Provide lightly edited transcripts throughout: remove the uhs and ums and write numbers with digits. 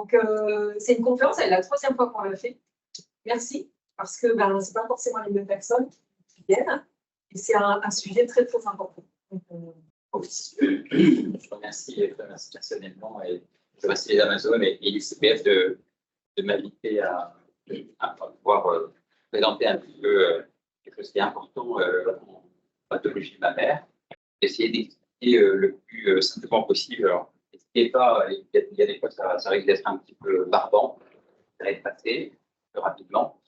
Donc, c'est une conférence, c'est la 3e fois qu'on l'a fait. Merci, parce que ce n'est pas forcément les mêmes personnes qui viennent. Et c'est un sujet très, très important. Donc, je remercie personnellement et je remercie les Amazones et l'ICPF de m'inviter à pouvoir présenter un petit peu quelque chose qui est important en pathologie mammaire, essayer d'expliquer le plus simplement possible. Alors, n'hésitez pas, il y a des fois ça risque d'être un petit peu barbant, ça va être passé plus rapidement.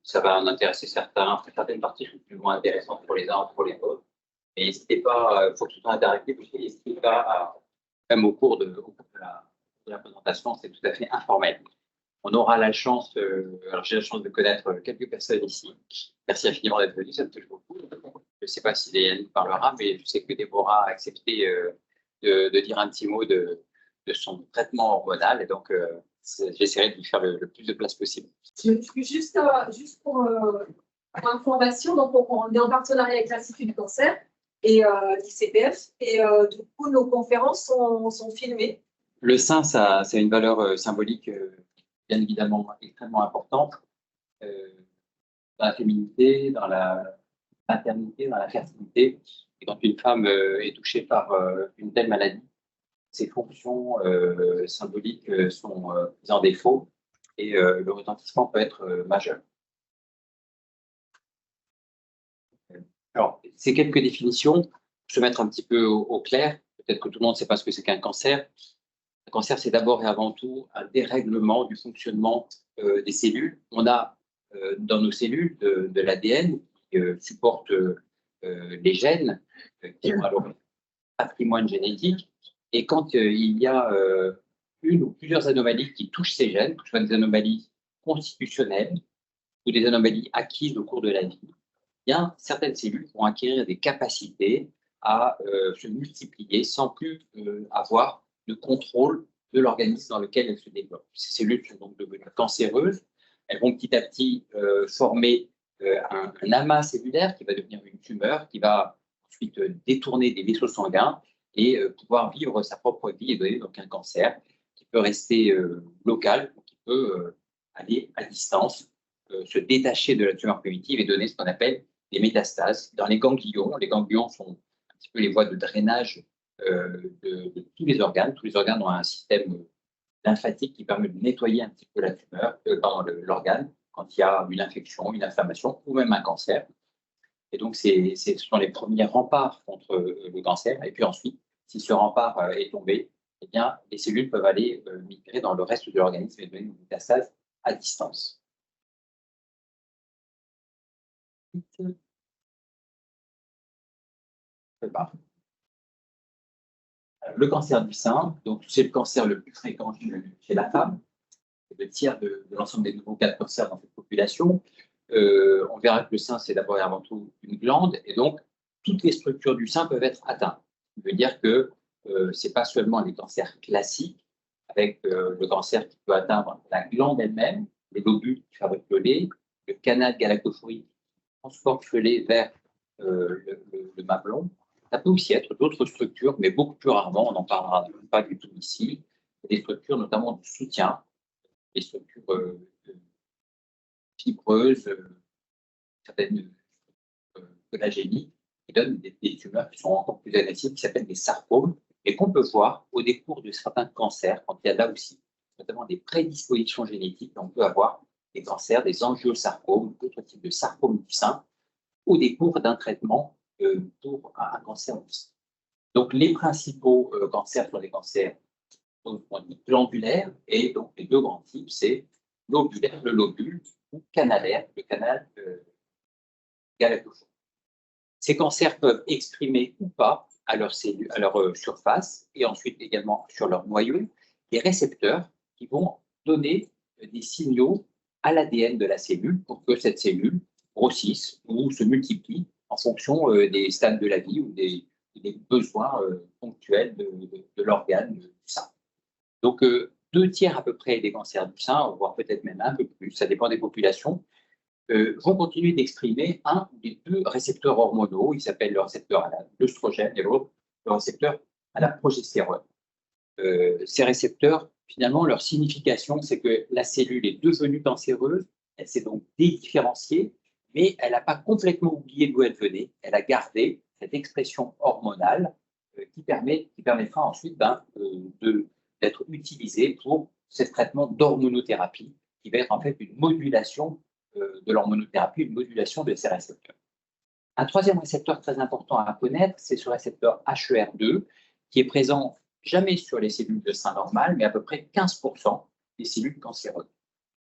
Ça va en intéresser certaines parties sont plus ou moins intéressantes pour les uns ou pour les autres. Et n'hésitez pas, il faut que ce soit interactif aussi, n'hésitez pas même au cours de la présentation, c'est tout à fait informel. On aura la chance, alors j'ai la chance de connaître quelques personnes ici. Merci infiniment d'être venu, ça me touche beaucoup. Je ne sais pas si Léane parlera, mais je sais que Déborah a accepté de dire un petit mot de son traitement hormonal, et donc j'essaierai de lui faire le plus de place possible. Juste pour information, donc on est en partenariat avec l'Institut du cancer et l'ICPF, et du coup nos conférences sont filmées. Le sein, ça a une valeur symbolique bien évidemment extrêmement importante dans la féminité, dans la maternité, dans la fertilité. Et quand une femme est touchée par une telle maladie, ses fonctions symboliques sont mises en défaut et le retentissement peut être majeur. Alors, ces quelques définitions, je vais mettre un petit peu au clair. Peut-être que tout le monde ne sait pas ce que c'est qu'un cancer. Un cancer, c'est d'abord et avant tout un dérèglement du fonctionnement des cellules. On a dans nos cellules de l'ADN qui supporte les gènes qui ont alors un patrimoine génétique. Et quand il y a une ou plusieurs anomalies qui touchent ces gènes, que ce soit des anomalies constitutionnelles ou des anomalies acquises au cours de la vie, bien, certaines cellules vont acquérir des capacités à se multiplier sans plus avoir de contrôle de l'organisme dans lequel elles se développent. Ces cellules sont donc devenues cancéreuses. Elles vont petit à petit former un amas cellulaire qui va devenir une tumeur, qui va ensuite détourner des vaisseaux sanguins et pouvoir vivre sa propre vie et donner donc un cancer qui peut rester local, ou qui peut aller à distance, se détacher de la tumeur primitive et donner ce qu'on appelle des métastases dans les ganglions. Les ganglions sont un petit peu les voies de drainage de tous les organes. Tous les organes ont un système lymphatique qui permet de nettoyer un petit peu la tumeur, l'organe, quand il y a une infection, une inflammation ou même un cancer. Et donc, ce sont les premiers remparts contre le cancer. Et puis ensuite, si ce rempart est tombé, eh bien, les cellules peuvent aller migrer dans le reste de l'organisme et donner une métastase à distance. Le cancer du sein, donc c'est le cancer le plus fréquent chez la femme. Le tiers de l'ensemble des nouveaux cas de cancer dans cette population. On verra que le sein, c'est d'abord et avant tout une glande, et donc toutes les structures du sein peuvent être atteintes. Ça veut dire que ce n'est pas seulement les cancers classiques, avec le cancer qui peut atteindre la glande elle-même, le lobule qui fabrique le lait, le canal galactophorique qui transporte le lait vers le mamelon. Ça peut aussi être d'autres structures, mais beaucoup plus rarement, on n'en parlera pas du tout ici, des structures notamment de soutien, des structures fibreuses, certaines collagéniques, qui donnent des tumeurs qui sont encore plus agressives, qui s'appellent des sarcomes, et qu'on peut voir au décours de certains cancers, quand il y a là aussi notamment des prédispositions génétiques, on peut avoir des cancers, des angiosarcomes, d'autres types de sarcomes du sein, au décours d'un traitement pour un cancer du sein. Donc les principaux cancers sont des cancers glandulaires, et donc les deux grands types, c'est lobulaire, le lobule, ou canalaire, le canal galactophorique. Ces cancers peuvent exprimer ou pas à leur surface et ensuite également sur leur noyau des récepteurs qui vont donner des signaux à l'ADN de la cellule pour que cette cellule grossisse ou se multiplie en fonction des stades de la vie ou des besoins ponctuels de l'organe du sein. Donc, 2 tiers à peu près des cancers du sein, voire peut-être même un peu plus, ça dépend des populations, vont continuer d'exprimer un ou des 2 récepteurs hormonaux. Ils s'appellent le récepteur à l'œstrogène et l'autre le récepteur à la progestérone. Ces récepteurs finalement, leur signification, c'est que la cellule est devenue cancéreuse, elle s'est donc dédifférenciée, mais elle n'a pas complètement oublié d'où elle venait. Elle a gardé cette expression hormonale qui permettra ensuite d'être utilisée pour ce traitement d'hormonothérapie, qui va être en fait une modulation de l'hormonothérapie, une modulation de ces récepteurs. Un troisième récepteur très important à connaître, c'est ce récepteur HER2, qui est présent jamais sur les cellules de sein normales, mais à peu près 15% des cellules cancéreuses.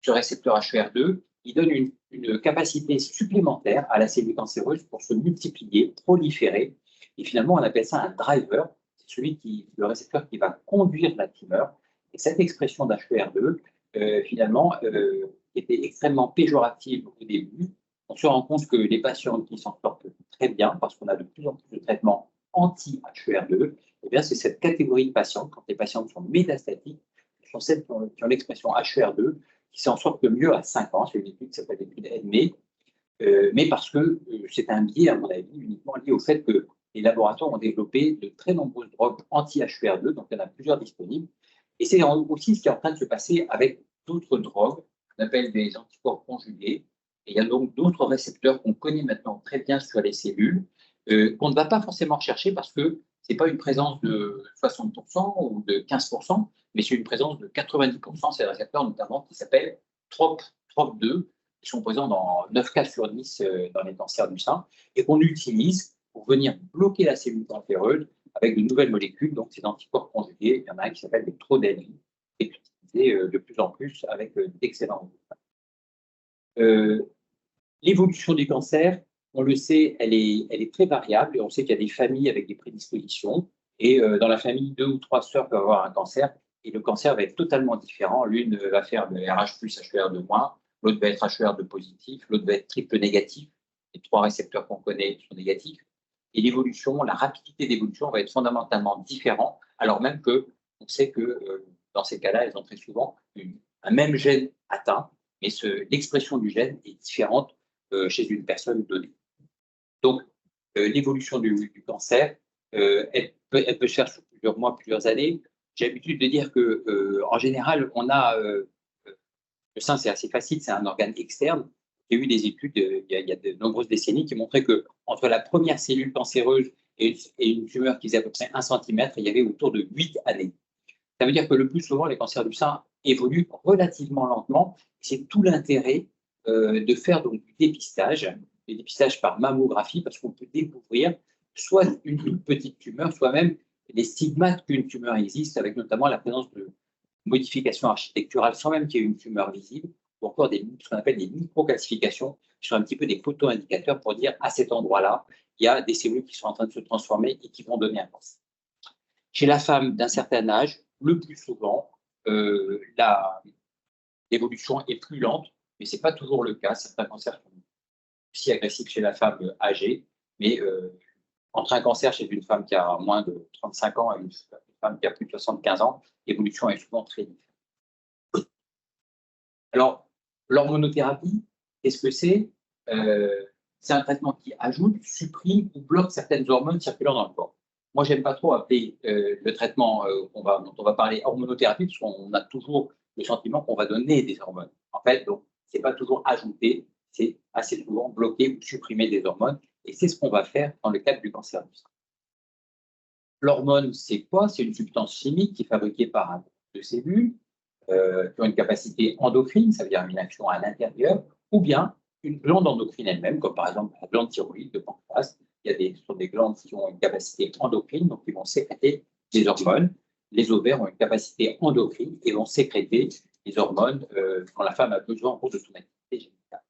Ce récepteur HER2, il donne une capacité supplémentaire à la cellule cancéreuse pour se multiplier, proliférer, et finalement on appelle ça un driver, c'est le récepteur qui va conduire la tumeur. Et cette expression d'HER2, finalement, était extrêmement péjorative au début. On se rend compte que les patients qui s'en sortent très bien, parce qu'on a de plus en plus de traitements anti-HER2, eh bien, c'est cette catégorie de patients, quand les patients sont métastatiques, ce sont celles qui ont l'expression HER2, qui s'en sortent le mieux à 5 ans. C'est une étude qui s'appelle l'étude EDME, mais parce que c'est un biais, à mon avis, uniquement lié au fait que les laboratoires ont développé de très nombreuses drogues anti-HER2, donc il y en a plusieurs disponibles. Et c'est aussi ce qui est en train de se passer avec d'autres drogues, qu'on appelle des anticorps conjugués. Et il y a donc d'autres récepteurs qu'on connaît maintenant très bien sur les cellules, qu'on ne va pas forcément rechercher parce que ce n'est pas une présence de 60% ou de 15%, mais c'est une présence de 90%. C'est des récepteurs notamment qui s'appellent TROP2, qui sont présents dans 9 cas sur 10 dans les cancers du sein, et qu'on utilise pour venir bloquer la cellule cancéreuse avec de nouvelles molécules, donc ces anticorps conjugués. Il y en a un qui s'appelle le Trodelvy, qui est utilisé de plus en plus avec d'excellents résultats. L'évolution du cancer, on le sait, elle est très variable, et on sait qu'il y a des familles avec des prédispositions, et dans la famille, 2 ou 3 sœurs peuvent avoir un cancer, et le cancer va être totalement différent. L'une va faire le RH+, HER2-, l'autre va être HER2 positif, l'autre va être triple négatif. Les 3 récepteurs qu'on connaît sont négatifs. Et l'évolution, la rapidité d'évolution va être fondamentalement différente, alors même qu'on sait que dans ces cas-là, elles ont très souvent un même gène atteint, mais l'expression du gène est différente chez une personne donnée. Donc, l'évolution du cancer, elle peut se faire sur plusieurs mois, plusieurs années. J'ai l'habitude de dire qu'en général, on a le sein, c'est assez facile, c'est un organe externe. Il y a eu des études il y a de nombreuses décennies qui montraient qu'entre la première cellule cancéreuse et une tumeur qui faisait à peu près 1 cm, il y avait autour de 8 années. Ça veut dire que le plus souvent, les cancers du sein évoluent relativement lentement. C'est tout l'intérêt de faire donc du dépistage par mammographie, parce qu'on peut découvrir soit une toute petite tumeur, soit même les stigmates qu'une tumeur existe, avec notamment la présence de modifications architecturales sans même qu'il y ait une tumeur visible, ou encore ce qu'on appelle des microcalcifications, qui sont un petit peu des photo-indicateurs pour dire à cet endroit-là, il y a des cellules qui sont en train de se transformer et qui vont donner un cancer. Chez la femme d'un certain âge, le plus souvent, l'évolution est plus lente, mais ce n'est pas toujours le cas. Certains cancers sont aussi agressifs chez la femme âgée, mais entre un cancer chez une femme qui a moins de 35 ans et une femme qui a plus de 75 ans, l'évolution est souvent très différente. Alors, l'hormonothérapie, qu'est-ce que c'est? C'est un traitement qui ajoute, supprime ou bloque certaines hormones circulant dans le corps. Moi, je n'aime pas trop appeler le traitement dont on va parler hormonothérapie, parce qu'on a toujours le sentiment qu'on va donner des hormones. En fait, donc, ce n'est pas toujours ajouter, c'est assez souvent bloquer ou supprimer des hormones. Et c'est ce qu'on va faire dans le cadre du cancer du sein. L'hormone, c'est quoi? C'est une substance chimique qui est fabriquée par un groupe de cellules qui ont une capacité endocrine, ça veut dire une action à l'intérieur, ou bien une glande endocrine elle-même, comme par exemple la glande thyroïde, le pancréas. Ce sont des glandes qui ont une capacité endocrine, donc ils vont sécréter des hormones. Les ovaires ont une capacité endocrine et vont sécréter des hormones quand la femme a besoin en cours de son activité génitale.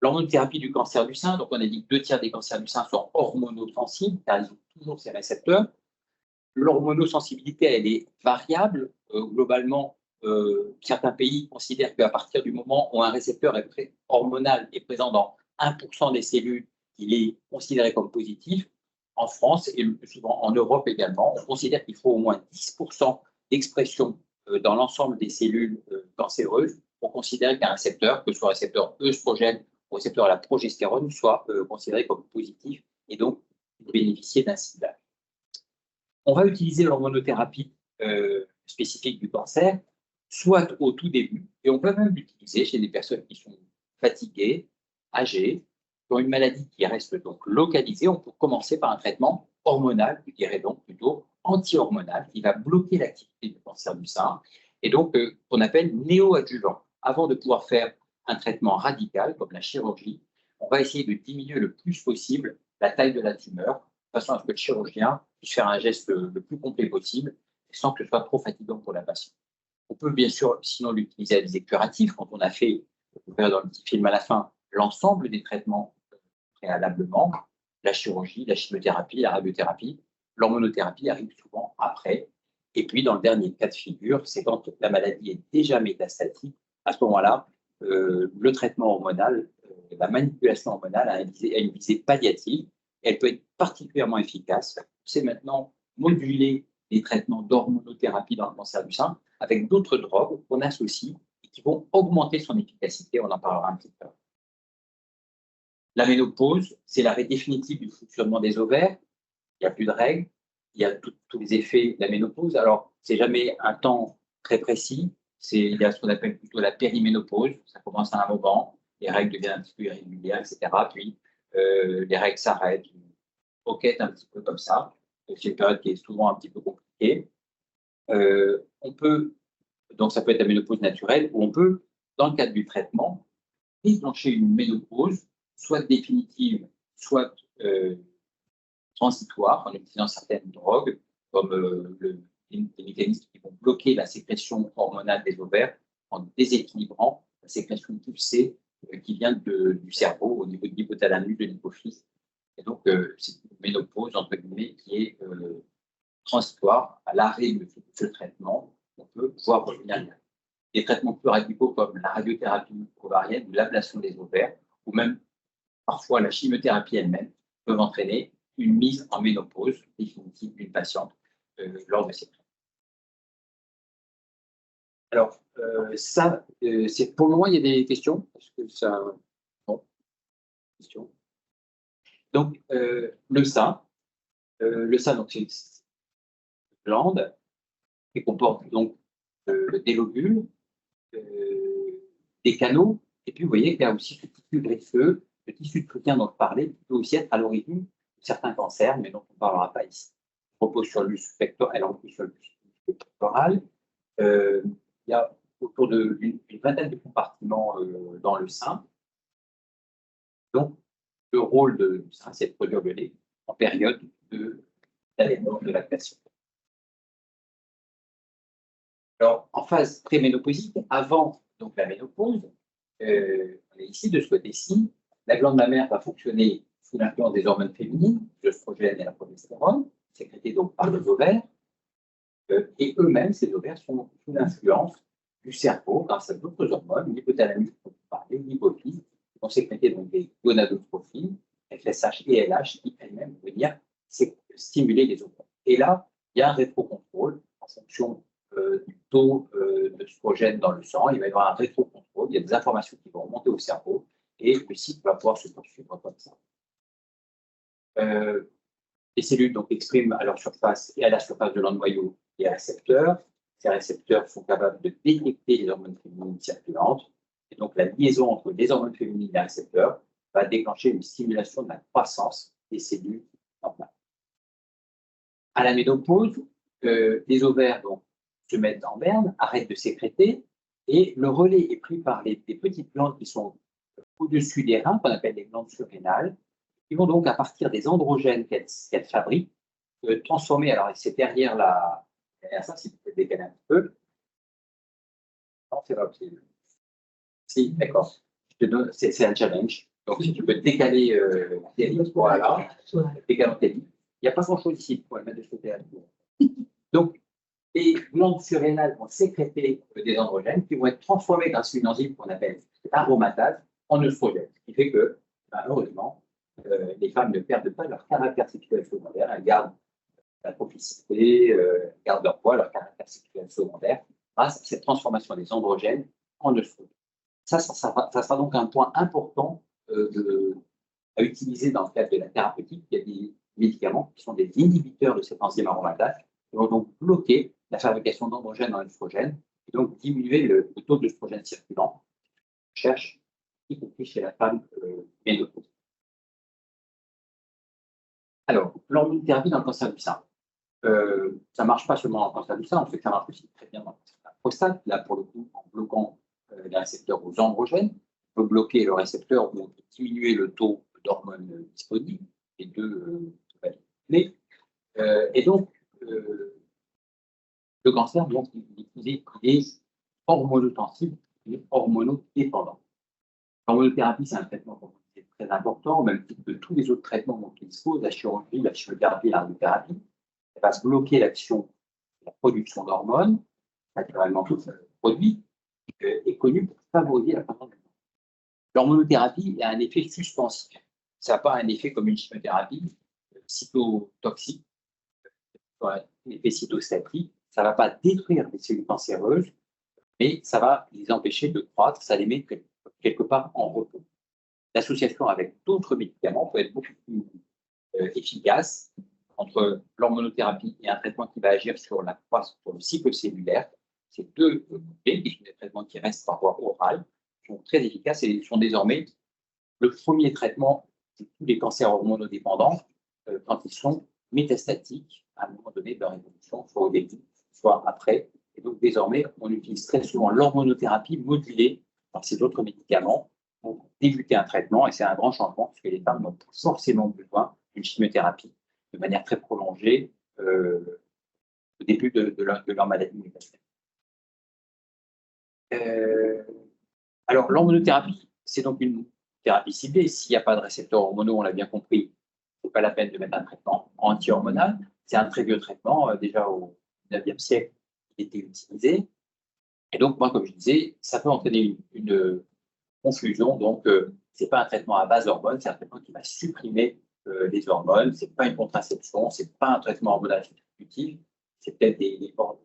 L'hormonothérapie du cancer du sein, donc on a dit que 2 tiers des cancers du sein sont hormonosensibles, car ils ont toujours ces récepteurs. L'hormonosensibilité, elle est variable. Globalement, certains pays considèrent qu'à partir du moment où un récepteur hormonal est présent dans 1% des cellules, il est considéré comme positif. En France et le plus souvent en Europe également, on considère qu'il faut au moins 10% d'expression dans l'ensemble des cellules cancéreuses pour considérer qu'un récepteur, que ce soit un récepteur œstrogène ou récepteur à la progestérone, soit considéré comme positif et donc bénéficier d'un ciblage. On va utiliser l'hormonothérapie spécifique du cancer, soit au tout début, et on peut même l'utiliser chez des personnes qui sont fatiguées, âgées, qui ont une maladie qui reste donc localisée. On peut commencer par un traitement hormonal, je dirais donc plutôt anti-hormonal, qui va bloquer l'activité du cancer du sein, et donc qu'on appelle néoadjuvant. Avant de pouvoir faire un traitement radical, comme la chirurgie, on va essayer de diminuer le plus possible la taille de la tumeur, de façon à ce que le chirurgien puisse faire un geste le plus complet possible, sans que ce soit trop fatigant pour la patiente. On peut bien sûr, sinon, l'utiliser à visée curative, quand on a fait, vous verrez dans le petit film à la fin, l'ensemble des traitements préalablement, la chirurgie, la chimiothérapie, la radiothérapie, l'hormonothérapie arrive souvent après. Et puis, dans le dernier cas de figure, c'est quand la maladie est déjà métastatique. À ce moment-là, le traitement hormonal, la manipulation hormonale a une visée palliative. Elle peut être particulièrement efficace. C'est maintenant moduler les traitements d'hormonothérapie dans le cancer du sein avec d'autres drogues qu'on associe et qui vont augmenter son efficacité. On en parlera un petit peu. La ménopause, c'est l'arrêt définitif du fonctionnement des ovaires. Il n'y a plus de règles. Il y a tous les effets de la ménopause. Alors, c'est jamais un temps très précis. Il y a ce qu'on appelle plutôt la périménopause. Ça commence à un moment, les règles deviennent un petit peu irrégulières, etc. Puis, les règles s'arrêtent, une pocket un petit peu comme ça. C'est une période qui est souvent un petit peu compliquée. Donc ça peut être la ménopause naturelle, ou on peut, dans le cadre du traitement, déclencher une ménopause, soit définitive, soit transitoire, en utilisant certaines drogues, comme les mécanismes qui vont bloquer la sécrétion hormonale des ovaires en déséquilibrant la sécrétion pulsée qui vient du cerveau au niveau de l'hypothalamus, de l'hypophyse. Et donc, c'est une ménopause, entre guillemets, qui est transitoire. À l'arrêt de ce traitement, on peut pouvoir revenir. Des traitements plus radicaux comme la radiothérapie ovarienne ou l'ablation des ovaires, ou même parfois la chimiothérapie elle-même, peuvent entraîner une mise en ménopause définitive d'une patiente lors de ces traitements. Alors, c'est pour le moment, il y a des questions. Est-ce que ça. Bon, questions. Donc, le sein, donc, c'est une glande qui comporte donc des lobules, des canaux, et puis vous voyez qu'il y a aussi ce tissu greffeux, le tissu de soutien dont je parlais, qui peut aussi être à l'origine de certains cancers, mais dont on ne parlera pas ici. Il repose sur le muscle pectoral, elle repose sur le muscle pectoral. Il y a autour d'une vingtaine de compartiments dans le sein. Donc, le rôle du sein, c'est de produire le lait en période d'allaitement, de lactation. Alors, en phase préménopausique, avant donc, la ménopause, on est ici, de ce côté-ci, la glande mammaire va fonctionner sous l'influence des hormones féminines, l'œstrogène et la progestérone, sécrétées donc par les ovaires, et eux-mêmes, ces ovaires sont sous l'influence du cerveau grâce à d'autres hormones, l'hypothalamus, l'hypophyse, qui vont sécréter donc des gonadotrophies, FSH et LH, qui elles-mêmes vont venir stimuler les ovaires. Et là, il y a un rétrocontrôle en fonction du taux d'œstrogène dans le sang. Il va y avoir un rétrocontrôle, il y a des informations qui vont remonter au cerveau et le cycle va pouvoir se poursuivre comme ça. Les cellules donc, expriment à leur surface et à la surface de leur noyau des récepteurs. Ces récepteurs sont capables de détecter les hormones féminines circulantes. Et donc, la liaison entre les hormones féminines et les récepteurs va déclencher une stimulation de la croissance des cellules normales. À la ménopause, les ovaires donc, se mettent en berne, arrêtent de sécréter, et le relais est pris par des petites glandes qui sont au-dessus des reins, qu'on appelle les glandes surrénales, qui vont donc, à partir des androgènes qu'elles fabriquent, transformer, alors c'est derrière ça, si vous pouvez décaler un petit peu. Non, c'est pas possible. Si, d'accord. C'est un challenge. Donc, si tu peux décaler tes livres, voilà, décaler tes livres. Il n'y a pas grand-chose ici, pour le mettre de ce côté-là. Donc, les glandes surrénales vont sécréter des androgènes qui vont être transformés grâce à une enzyme qu'on appelle aromatase en œstrogène. Ce qui fait que, heureusement, les femmes ne perdent pas leur caractère sexuel secondaire, elles gardent la propicité, gardent leur poids, leur caractère sexuel secondaire, grâce à cette transformation des androgènes en œstrogène. Ça sera donc un point important à utiliser dans le cadre de la thérapeutique. Il y a des médicaments qui sont des inhibiteurs de cette enzyme aromatase qui vont donc bloquer la fabrication d'androgènes en œstrogène, et donc diminuer le taux d'œstrogène circulant. On cherche, y compris chez la femme ménopausée. Alors, l'hormonothérapie dans le cancer du sein. Ça ne marche pas seulement dans le cancer du sein, on sait que ça marche aussi très bien dans le cancer de la prostate. Là, pour le coup, en bloquant les récepteurs aux androgènes, on peut bloquer le récepteur ou diminuer le taux d'hormones disponibles, les deux clés. Et donc, le cancer, donc, il est hormonosensible et hormonodépendant. L'hormonothérapie, c'est un traitement qui est très important, au même titre que tous les autres traitements dont il dispose, la chirurgie, la chimiothérapie, la radiothérapie. Elle va se bloquer l'action, la production d'hormones, naturellement tout ce produit est connu pour favoriser la croissance du corps. L'hormonothérapie a un effet suspensif. Ça n'a pas un effet comme une chimiothérapie cytotoxique, un effet cytostatique. Ça ne va pas détruire les cellules cancéreuses, mais ça va les empêcher de croître, ça les met quelque part en repos. L'association avec d'autres médicaments peut être beaucoup plus efficace entre l'hormonothérapie et un traitement qui va agir sur la croissance, sur le cycle cellulaire. Ces deux côtés, qui sont des traitements qui restent par voie orale, sont très efficaces et sont désormais le premier traitement de tous les cancers hormonodépendants quand ils sont métastatiques à un moment donné de leur évolution, soit au début, soit après. Et donc désormais, on utilise très souvent l'hormonothérapie modulée par ces autres médicaments pour débuter un traitement, et c'est un grand changement parce que les femmes n'ont pas forcément besoin d'une chimiothérapie de manière très prolongée au début de leur maladie métastatique. Alors, l'hormonothérapie, c'est donc une thérapie ciblée. S'il n'y a pas de récepteurs hormonaux, on l'a bien compris, ce n'est pas la peine de mettre un traitement anti-hormonal. C'est un très vieux traitement, déjà au XIXe siècle, il était utilisé. Et donc, moi, comme je disais, ça peut entraîner une confusion. Donc, ce n'est pas un traitement à base d'hormones, c'est un traitement qui va supprimer les hormones. Ce n'est pas une contraception, ce n'est pas un traitement hormonal substitutif. C'est peut-être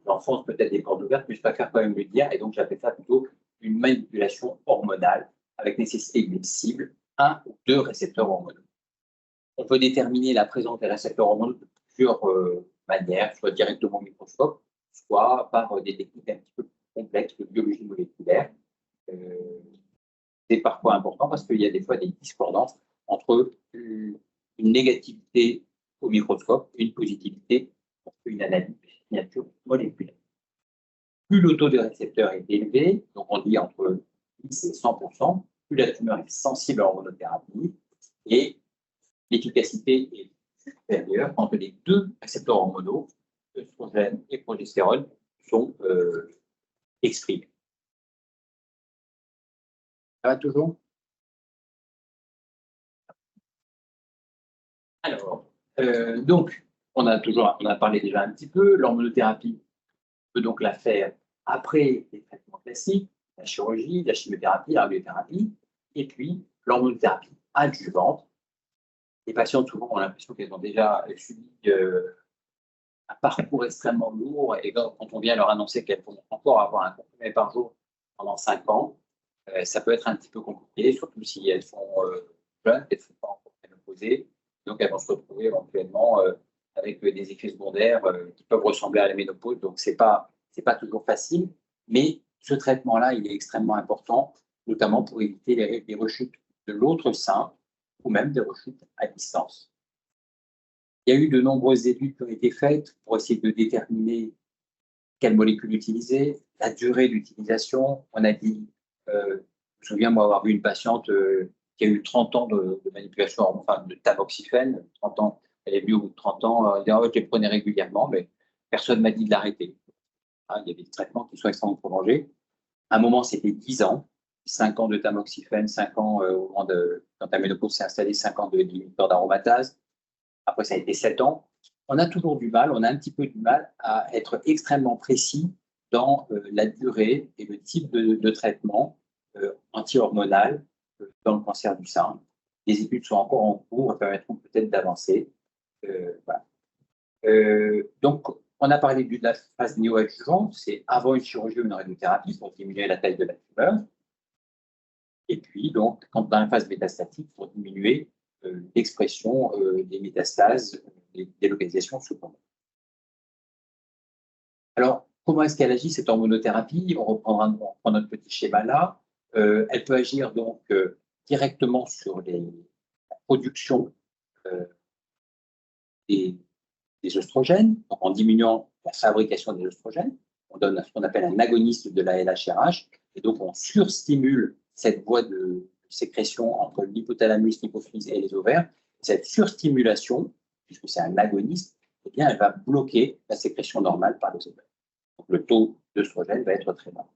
j'enfonce peut-être des portes ouvertes, mais je préfère quand même le dire. Et donc, j'appelle ça plutôt une manipulation hormonale avec nécessité d'une cible, un ou deux récepteurs hormonaux. On peut déterminer la présence des récepteurs hormonaux de plusieurs manières, soit directement au microscope, soit par des techniques un petit peu plus complexes de biologie moléculaire. C'est parfois important parce qu'il y a des fois des discordances entre une négativité au microscope et une positivité pour une analyse de signature moléculaire. Plus le taux de récepteurs est élevé, donc on dit entre 10 et 100%, plus la tumeur est sensible à l'hormonothérapie et l'efficacité est supérieure quand les deux récepteurs hormonaux, œstrogène et progestérone, sont exprimés. Ça va toujours? Alors, donc, on a parlé déjà un petit peu. L'hormonothérapie, on peut donc la faire après les traitements classiques, la chirurgie, la chimiothérapie, la radiothérapie, et puis l'hormonothérapie adjuvante. Les patientes, souvent, ont l'impression qu'elles ont déjà subi un parcours extrêmement lourd, et quand on vient leur annoncer qu'elles vont encore avoir un comprimé par jour pendant 5 ans, ça peut être un petit peu compliqué, surtout si elles sont jeunes, elles ne sont pas encore ménopausées. Donc, elles vont se retrouver éventuellement avec des effets secondaires qui peuvent ressembler à la ménopause. Donc, ce n'est pas toujours facile. Mais ce traitement-là, il est extrêmement important, notamment pour éviter les rechutes de l'autre sein ou même des rechutes à distance. Il y a eu de nombreuses études qui ont été faites pour essayer de déterminer quelle molécule utiliser, la durée d'utilisation. On a dit, je me souviens moi avoir vu une patiente qui a eu 30 ans de manipulation, enfin de tamoxifène, 30 ans, elle est venue au bout de 30 ans, elle dit, je les prenais régulièrement, mais personne ne m'a dit de l'arrêter. Il y avait des traitements qui sont extrêmement prolongés. À un moment, c'était 10 ans, 5 ans de tamoxifène, 5 ans au moment quand la ménopause s'est installée, 5 ans d'inhibiteur d'aromatase. Après, ça a été 7 ans. On a toujours du mal, on a un petit peu du mal à être extrêmement précis dans la durée et le type de traitement anti-hormonal dans le cancer du sein. Les études sont encore en cours, permettront peut-être d'avancer. Voilà. Donc, on a parlé de la phase néoadjuvante, c'est avant une chirurgie ou une radiothérapie pour diminuer la taille de la tumeur. Et puis, donc, quand dans la phase métastatique, pour diminuer l'expression des métastases, des localisations secondaires. Alors, comment est-ce qu'elle agit, cette hormonothérapie? On reprend notre petit schéma là. Elle peut agir donc directement sur la production euh, des, des œstrogènes, donc en diminuant la fabrication des œstrogènes. On donne ce qu'on appelle un agoniste de la LHRH, et donc on surstimule cette voie de sécrétion entre l'hypothalamus, l'hypophyse et les ovaires. Cette surstimulation, puisque c'est un agoniste, eh bien, elle va bloquer la sécrétion normale par les ovaires. Donc le taux d'œstrogène va être très bas.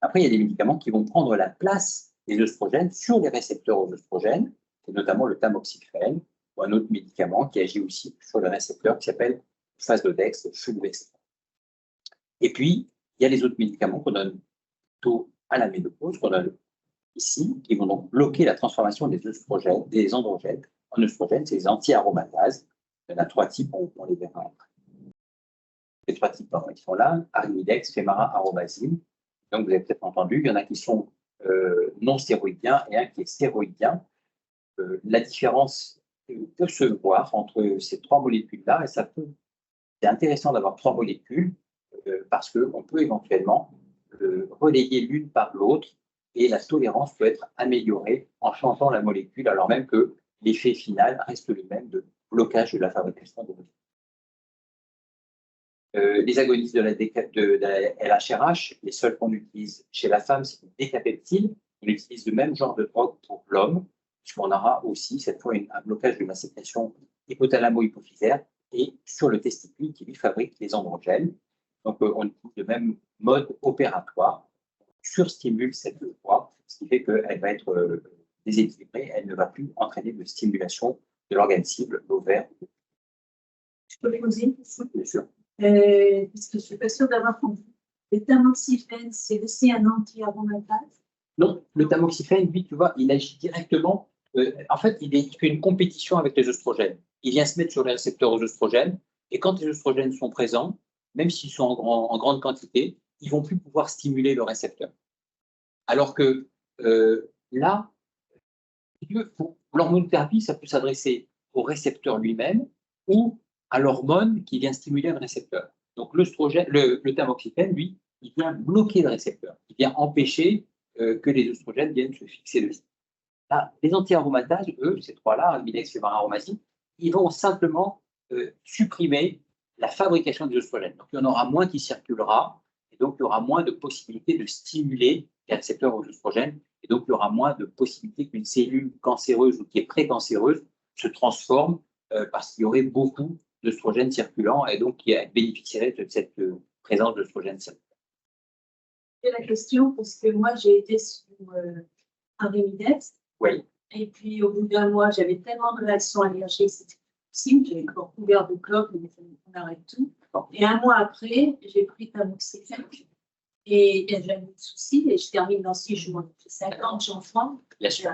Après, il y a des médicaments qui vont prendre la place des œstrogènes sur les récepteurs aux œstrogènes, c'est notamment le tamoxifène ou un autre médicament qui agit aussi sur le récepteur qui s'appelle Faslodex, fulvestrant. Et puis, il y a les autres médicaments qu'on donne plutôt à la ménopause, qu'on donne ici, qui vont donc bloquer la transformation des œstrogènes, des androgènes en œstrogènes, c'est les anti-aromatases. Il y en a 3 types, on les verra après. Les 3 types, ils sont là, Arimidex, Femara, Aromazine. Donc, vous avez peut-être entendu, il y en a qui sont non stéroïdiens et un qui est stéroïdien. La différence peut se voir entre ces 3 molécules-là, et c'est intéressant d'avoir 3 molécules parce qu'on peut éventuellement relayer l'une par l'autre et la tolérance peut être améliorée en changeant la molécule, alors même que l'effet final reste le même de blocage de la fabrication des molécules. Les agonistes de la LHRH, les seuls qu'on utilise chez la femme, c'est le décapeptile. On utilise le même genre de drogue pour l'homme, puisqu'on aura aussi cette fois un blocage de la sécrétion hypothalamo-hypophysaire et sur le testicule qui lui fabrique les androgènes. Donc on utilise le même mode opératoire, on surstimule cette voie, ce qui fait qu'elle va être déséquilibrée, elle ne va plus entraîner de stimulation de l'organe cible, l'ovaire. Je peux poser une question? Bien sûr. Parce que je ne suis pas sûre d'avoir compris. Le tamoxifène, c'est aussi un anti-aromatase? Non, le tamoxifène, lui, tu vois, il agit directement. En fait, il fait une compétition avec les œstrogènes. Il vient se mettre sur les récepteurs aux œstrogènes, et quand les œstrogènes sont présents, même s'ils sont en grande quantité, ils ne vont plus pouvoir stimuler le récepteur. Alors que là, l'hormonothérapie, ça peut s'adresser au récepteur lui-même ou à l'hormone qui vient stimuler le récepteur. Donc le tamoxifène, lui, il vient bloquer le récepteur. Il vient empêcher que les œstrogènes viennent se fixer dessus. Là, les anti-aromatases, eux, ces 3-là, Arimidex, Femara, Aromazine, ils vont simplement supprimer la fabrication des œstrogènes. Donc il y en aura moins qui circulera, et donc il y aura moins de possibilités de stimuler les récepteurs aux œstrogènes, et donc il y aura moins de possibilités qu'une cellule cancéreuse ou qui est précancéreuse se transforme parce qu'il y aurait beaucoup d'œstrogènes circulants et donc qui bénéficierait de cette présence d'œstrogènes circulants. C'est la question parce que moi j'ai été sur Arimidex. Oui. Et puis au bout d'un mois, j'avais tellement de réactions allergiques, c'était possible, j'avais encore couvert de clopes, on arrête tout. Et un mois après, j'ai pris tamoxifène. Et j'avais des soucis, et je termine dans 6 jours. J'ai 50 enfants. Bien sûr.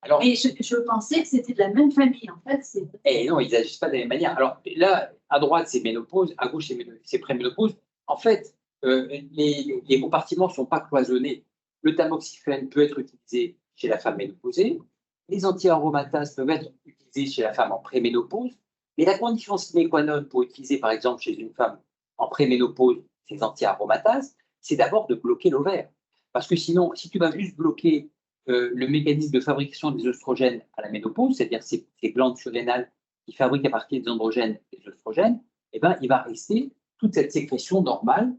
Alors, et je pensais que c'était de la même famille, en fait. Et non, ils n'agissent pas de la même manière. Alors là, à droite, c'est ménopause, à gauche, c'est préménopause. En fait, les compartiments ne sont pas cloisonnés. Le tamoxifène peut être utilisé chez la femme ménopausée. Les anti-aromatases peuvent être utilisés chez la femme en préménopause. Mais la condition sine qua non pour utiliser, par exemple, chez une femme en préménopause, ces anti-aromatases, c'est d'abord de bloquer l'ovaire. Parce que sinon, si tu vas juste bloquer le mécanisme de fabrication des œstrogènes à la ménopause, c'est-à-dire ces glandes surrénales qui fabriquent à partir des androgènes des œstrogènes, eh ben, il va rester toute cette sécrétion normale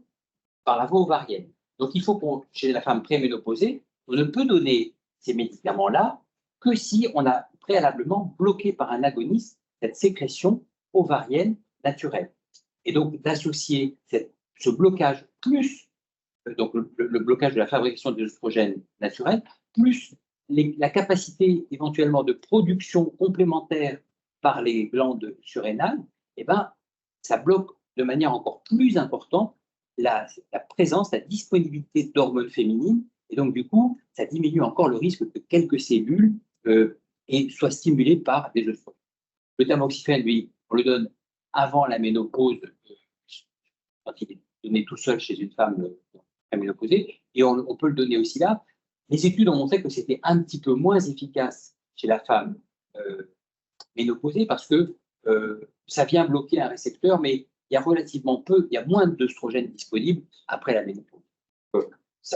par la voie ovarienne. Donc, il faut chez la femme préménopausée, on ne peut donner ces médicaments-là que si on a préalablement bloqué par un agoniste cette sécrétion ovarienne naturelle. Et donc, d'associer ce blocage plus donc le blocage de la fabrication des œstrogènes naturels, plus la capacité éventuellement de production complémentaire par les glandes surrénales, eh ben, ça bloque de manière encore plus importante la présence, la disponibilité d'hormones féminines, et donc du coup, ça diminue encore le risque que quelques cellules soient stimulées par des œstrogènes. Le tamoxifène, lui, on le donne avant la ménopause, quand il est donné tout seul chez une femme ménopausée, et on peut le donner aussi là. Les études ont montré que c'était un petit peu moins efficace chez la femme ménopausée parce que ça vient bloquer un récepteur, mais il y a relativement peu, il y a moins d'œstrogènes disponibles après la ménopause.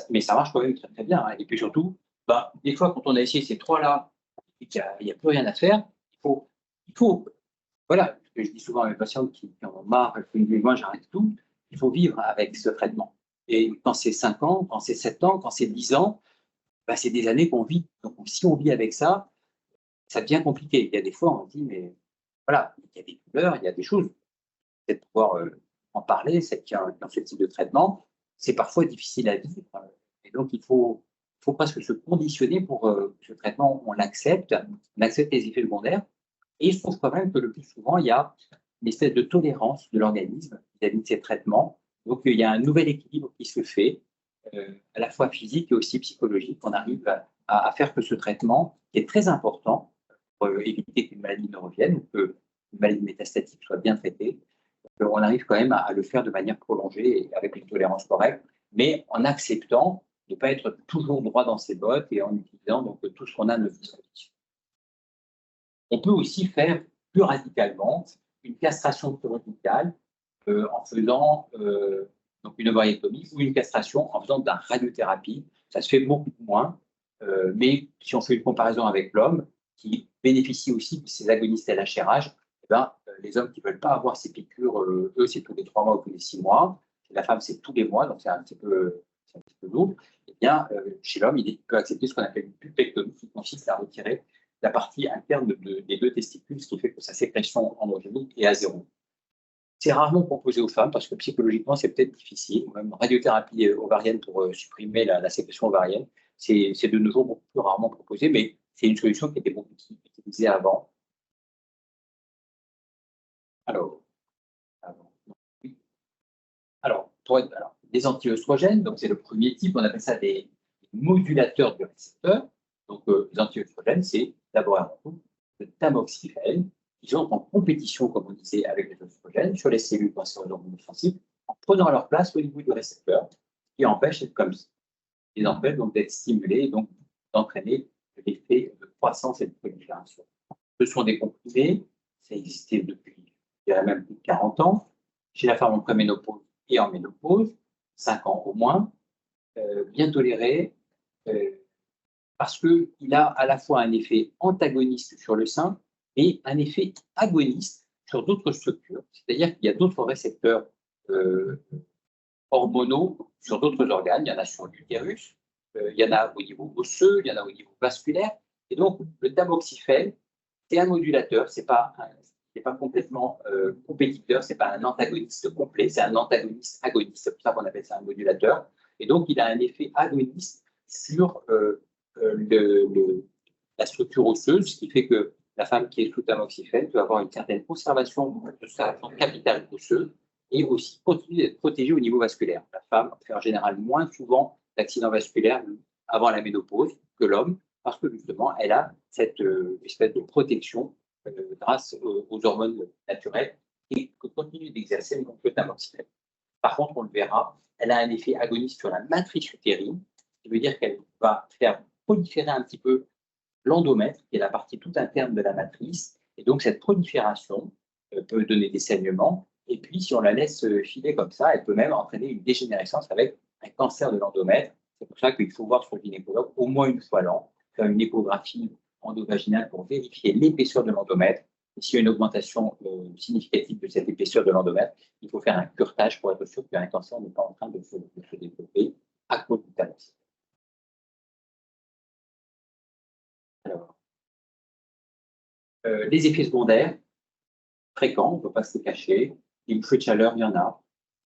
Mais ça marche quand même très, très bien. Hein. Et puis surtout, des fois, quand on a essayé ces trois-là, et qu'il n'y a plus rien à faire, il faut voilà, ce que je dis souvent à mes patients qui en ont marre, qui me disent, moi j'arrête tout, il faut vivre avec ce traitement. Et quand c'est 5 ans, quand c'est 7 ans, quand c'est 10 ans, c'est des années qu'on vit. Donc si on vit avec ça, ça devient compliqué. Il y a des fois, on se dit, mais voilà, il y a des douleurs, il y a des choses. Peut-être pouvoir en parler, c'est qu'il y a dans ce type de traitement, c'est parfois difficile à vivre. Et donc, il faut presque se conditionner pour que ce traitement, on accepte les effets secondaires. Et il se trouve quand même que le plus souvent, il y a une espèce de tolérance de l'organisme vis-à-vis de ces traitements. Donc, il y a un nouvel équilibre qui se fait, à la fois physique et aussi psychologique. On arrive à faire que ce traitement, qui est très important pour éviter qu'une maladie ne revienne, ou qu'une maladie métastatique soit bien traitée, on arrive quand même à le faire de manière prolongée et avec une tolérance correcte, mais en acceptant de ne pas être toujours droit dans ses bottes et en utilisant donc tout ce qu'on a à notre disposition. On peut aussi faire plus radicalement une castration chirurgicale en faisant donc une ovaryectomie ou une castration en faisant de la radiothérapie. Ça se fait beaucoup moins, mais si on fait une comparaison avec l'homme, qui bénéficie aussi de ces agonistes LHRH, les hommes qui ne veulent pas avoir ces piqûres, eux, c'est tous les 3 mois ou tous les 6 mois. La femme, c'est tous les mois, donc c'est un petit peu lourd. Eh bien, chez l'homme, il peut accepter ce qu'on appelle une pulpectomie, qui consiste à retirer la partie interne des 2 testicules, ce qui fait que sa sécrétion androgénique est à 0. C'est rarement proposé aux femmes parce que psychologiquement, c'est peut-être difficile. Même radiothérapie ovarienne pour supprimer la sécrétion ovarienne, c'est de nos jours beaucoup plus rarement proposé, mais c'est une solution qui était beaucoup utilisée avant. Alors, les anti-œstrogènes, donc c'est le premier type, on appelle ça des modulateurs du récepteur. Donc, les anti-œstrogènes, c'est d'abord et avant tout le tamoxifène, qui sont en compétition, comme on disait, avec les œstrogènes sur les cellules cancéreuses sensibles, en prenant leur place au niveau du récepteur, qui empêche comme ça. Ils empêchent donc d'être stimulés et donc d'entraîner l'effet de croissance et de prolifération. Ce sont des comprimés, ça existait depuis, je dirais même plus de 40 ans, chez la femme en préménopause et en ménopause, 5 ans au moins, bien toléré, parce qu'il a à la fois un effet antagoniste sur le sein et un effet agoniste sur d'autres structures. C'est-à-dire qu'il y a d'autres récepteurs hormonaux sur d'autres organes. Il y en a sur l'utérus, il y en a au niveau osseux, il y en a au niveau vasculaire. Et donc, le tamoxifène, c'est un modulateur, c'est pas complètement compétiteur, c'est pas un antagoniste complet, c'est un antagoniste agoniste. C'est pour ça qu'on appelle ça un modulateur. Et donc, il a un effet agoniste sur la structure osseuse, ce qui fait que la femme qui est sous tamoxifène peut avoir une certaine conservation de sa capital osseux et aussi continuer d'être protégée au niveau vasculaire. La femme fait en général moins souvent d'accidents vasculaires avant la ménopause que l'homme, parce que justement, elle a cette espèce de protection grâce aux hormones naturelles et que continue d'exercer le tamoxifène. Par contre, on le verra, elle a un effet agoniste sur la matrice utérine, ce qui veut dire qu'elle va faire proliférer un petit peu l'endomètre, qui est la partie toute interne de la matrice. Et donc, cette prolifération peut donner des saignements. Et puis, si on la laisse filer comme ça, elle peut même entraîner une dégénérescence avec un cancer de l'endomètre. C'est pour ça qu'il faut voir sur le gynécologue au moins une fois l'an, faire une échographie endovaginale pour vérifier l'épaisseur de l'endomètre. Et s'il y a une augmentation significative de cette épaisseur de l'endomètre, il faut faire un curetage pour être sûr qu'un cancer n'est pas en train de se développer à cause du tamoxifène. Alors, les effets secondaires, fréquents, on ne peut pas se les cacher. Les bouffées de chaleur, il y en a.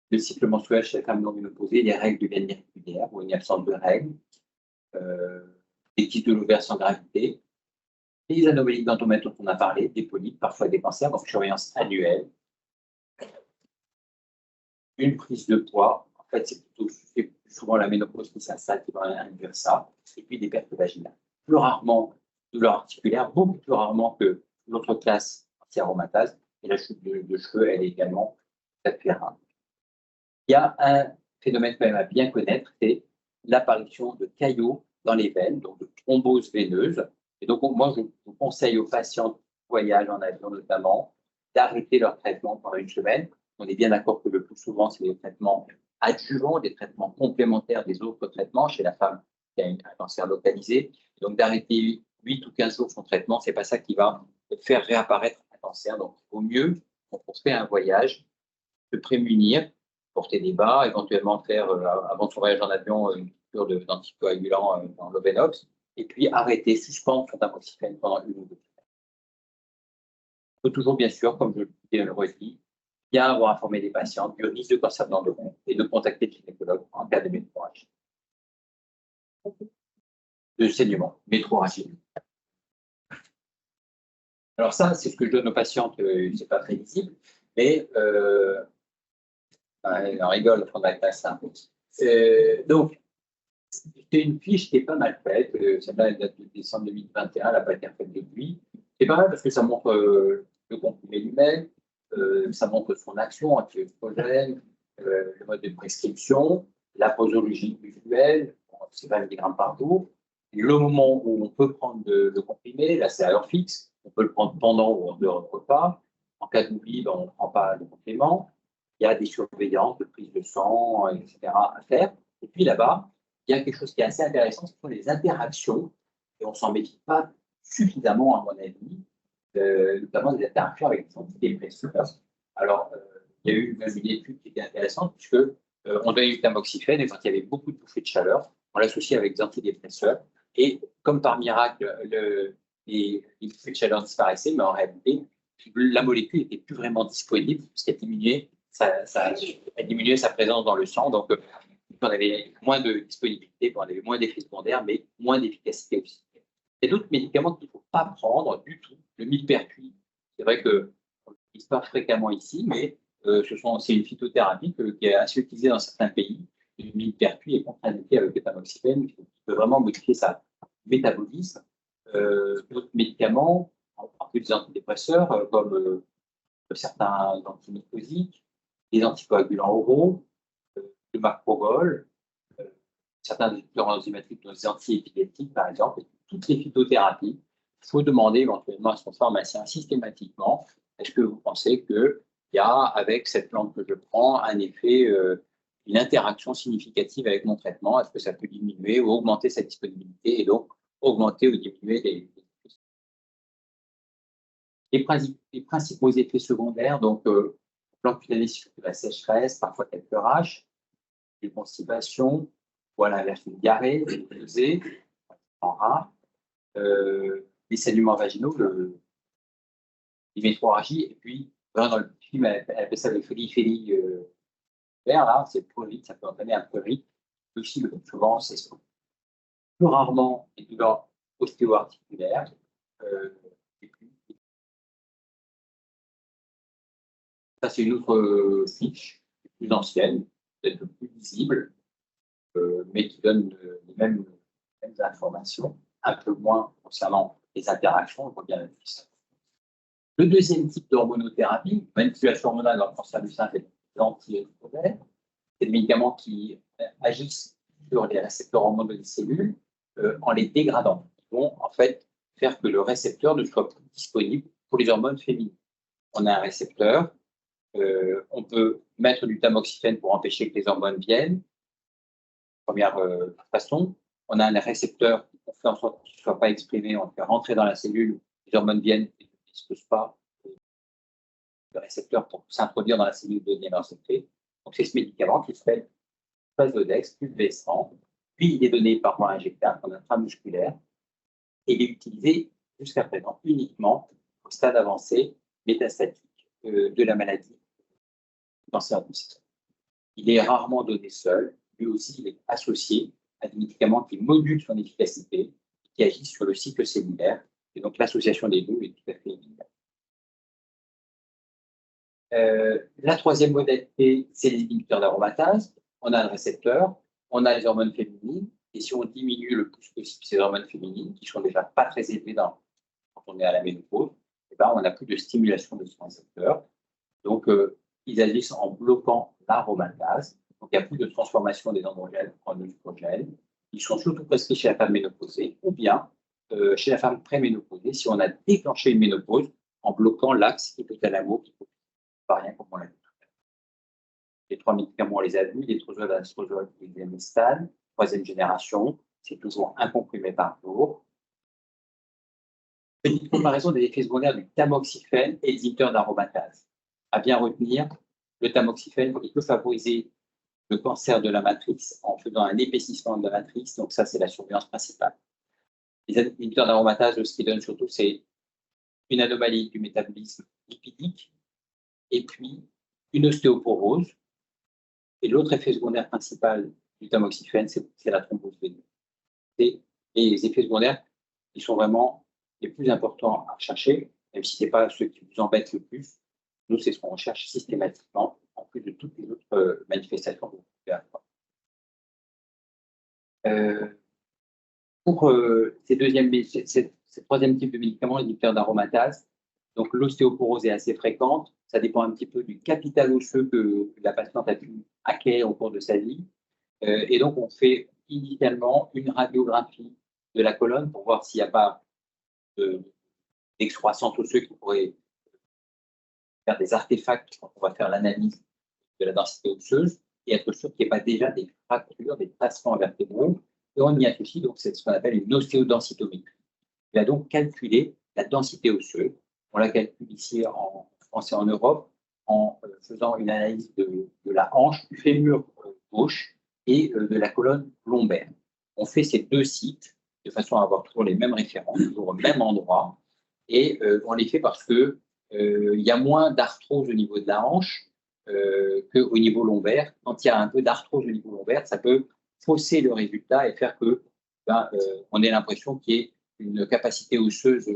Le cycle menstruel chez la femme non ménopausée, les règles deviennent irrégulières ou une absence de règles. Des kystes de l'ovaire sans gravité. Les anomalies d'endomètre dont on a parlé, des polypes, parfois des cancers, donc surveillance annuelle. Une prise de poids, en fait, c'est souvent la ménopause qui s'installe qui va induire ça. Et puis des pertes vaginales. Plus rarement douleur articulaire, beaucoup plus rarement que l'autre classe anti-aromatase. Et la chute de cheveux, elle est également très rare. Il y a un phénomène quand même à bien connaître, c'est l'apparition de caillots dans les veines, donc de thrombose veineuse. Et donc, moi, je conseille aux patients qui voyagent en avion notamment d'arrêter leur traitement pendant une semaine On est bien d'accord que le plus souvent, c'est des traitements adjuvants, des traitements complémentaires des autres traitements chez la femme qui a un cancer localisé. Donc, d'arrêter 8 ou 15 jours son traitement, ce n'est pas ça qui va faire réapparaître un cancer. Donc, il vaut mieux, quand on fait un voyage, se prémunir, porter des bas, éventuellement faire, avant son voyage en avion, une piqûre d'anticoagulant dans l'Ovenox, et puis arrêter, suspendre son tamoxifène pendant 1 ou 2 semaines. Il faut toujours, bien sûr, comme je le redis, bien avoir informé les patients du risque de cancer de l'endomètre et de contacter le gynécologue en cas de métroragie. De saignement, métroragie. Alors ça, c'est ce que je donne aux patientes, c'est pas très visible, mais on rigole quand on a ça. Donc, c'est une fiche qui est pas mal faite. Celle-là, elle date de décembre 2021, elle n'a pas été faite depuis. C'est pas mal parce que ça montre le comprimé lui-même, ça montre son action anti-œstrogène, le mode de prescription, la posologie usuelle, c'est 20 mg par jour. Et le moment où on peut prendre le comprimé, là c'est à l'heure fixe, on peut le prendre pendant ou en dehors de repas. En cas d'oubli, ben, on ne prend pas le complément. Il y a des surveillances de prise de sang, etc. à faire. Et puis là-bas, il y a quelque chose qui est assez intéressant, ce sont les interactions, et on ne s'en méfie pas suffisamment, à mon avis, notamment des interactions avec les antidépresseurs. Alors, il y a eu même une étude qui était intéressante, puisque on donnait du tamoxifène, et quand il y avait beaucoup de bouffées de chaleur, on l'associait avec des antidépresseurs, et comme par miracle, les bouffées de chaleur disparaissaient, mais en réalité, la molécule n'était plus vraiment disponible, puisqu'elle diminuait sa présence dans le sang, donc on avait moins de disponibilité, on avait moins d'effets secondaires, mais moins d'efficacité aussi. Il y a d'autres médicaments qu'il ne faut pas prendre du tout. Le millepertuis, c'est vrai qu'on ne l'utilise pas fréquemment ici, mais c'est une phytothérapie qui est assez utilisée dans certains pays. Le millepertuis est contre-indiqué avec le tamoxifène, qui peut vraiment modifier sa métabolisme. D'autres médicaments, en plus des antidépresseurs, comme certains antimycosiques, les anticoagulants oraux, le macrobol, certains inhibiteurs enzymatriques, les antiépileptiques, par exemple, et toutes les phytothérapies. Il faut demander éventuellement à son pharmacien systématiquement, est-ce que vous pensez qu'il y a, avec cette plante que je prends, un effet, une interaction significative avec mon traitement? Est-ce que ça peut diminuer ou augmenter sa disponibilité et donc augmenter ou diminuer les principaux effets secondaires, donc plan cutané sur la sécheresse, parfois quelques raches, des constipations, ou à l'inverse une diarrhée, des nausées, en rare, les saignements vaginaux, les métroragies, et puis dans le film, elle appelle ça le féli vert, là, c'est prurite, ça peut entraîner un prurite. Aussi, le plus souvent, c'est plus rarement les douleurs ostéo-articulaires. Ça, c'est une autre fiche, plus ancienne, peut-être plus visible, mais qui donne les mêmes informations, un peu moins concernant les interactions. On voit bien la fiche. Le deuxième type d'hormonothérapie, manipulation hormonale dans le cancer du sein, c'est l'anti-œstrogène. C'est des médicaments qui agissent sur les récepteurs hormonaux des cellules en les dégradant. Ils vont en fait faire que le récepteur ne soit plus disponible pour les hormones féminines. On a un récepteur, on peut mettre du tamoxifène pour empêcher que les hormones viennent. Première façon, on a un récepteur, on fait en sorte qu'il ne soit pas exprimé, on le fait rentrer dans la cellule, les hormones viennent et ne disposent pas le récepteur pour s'introduire dans la cellule de réceptée. Donc c'est ce médicament qui s'appelle Faslodex pulvescent, puis il est donné par voie injectable en intramusculaire et il est utilisé jusqu'à présent uniquement au stade avancé métastatique de la maladie du cancer du sein. Il est rarement donné seul, lui aussi il est associé à des médicaments qui modulent son efficacité, qui agissent sur le cycle cellulaire, et donc l'association des deux est tout à fait évidente. La troisième modalité, c'est les inhibiteurs d'aromatase. On a le récepteur, on a les hormones féminines, et si on diminue le plus possible ces hormones féminines, qui sont déjà pas très élevées quand on est à la ménopause, eh ben, on n'a plus de stimulation de ce récepteur. Donc, ils agissent en bloquant l'aromatase. Donc, il n'y a plus de transformation des androgènes en œstrogènes. Ils sont surtout prescrits chez la femme ménopausée ou bien chez la femme préménopausée si on a déclenché une ménopause en bloquant l'axe hypothalamo-hypophyse. Pas rien comme on l'a dit. Les 3 médicaments, on les a vus, l'étrozole, l'astrozole, l'exemestane, 3e génération, c'est toujours un comprimé par jour. Petite comparaison des effets secondaires du tamoxifène et inhibiteur d'aromatase. À bien retenir, le tamoxifène, il peut favoriser le cancer de la matrice en faisant un épaississement de la matrice, donc ça, c'est la surveillance principale. Les inhibiteurs d'aromatase, ce qu'ils donnent surtout, c'est une anomalie du métabolisme lipidique et puis une ostéoporose. Et l'autre effet secondaire principal du tamoxifène, c'est la thrombose veineuse. Et les effets secondaires, ils sont vraiment les plus importants à rechercher, même si ce n'est pas ceux qui vous embêtent le plus. Nous, c'est ce qu'on recherche systématiquement, en plus de toutes les autres manifestations que vous pouvez avoir. Pour ces troisième type de médicaments, l'inhibiteur d'aromatase, donc l'ostéoporose est assez fréquente. Ça dépend un petit peu du capital osseux que la patiente a pu acquérir au cours de sa vie. Et donc, on fait initialement une radiographie de la colonne pour voir s'il n'y a pas d'excroissance osseuse qui pourrait faire des artefacts quand on va faire l'analyse de la densité osseuse et être sûr qu'il n'y ait pas déjà des fractures, des tracements vertébraux. Et on y associe, donc c'est ce qu'on appelle une ostéodensitométrie. On va donc calculer la densité osseuse. On la calcule ici en France et en Europe en faisant une analyse de la hanche, du fémur gauche et de la colonne lombaire. On fait ces deux sites de façon à avoir toujours les mêmes références, toujours au même endroit. Et on les fait parce que il y a moins d'arthrose au niveau de la hanche qu'au niveau lombaire. Quand il y a un peu d'arthrose au niveau lombaire, ça peut fausser le résultat et faire que on ait l'impression qu'il y ait une capacité osseuse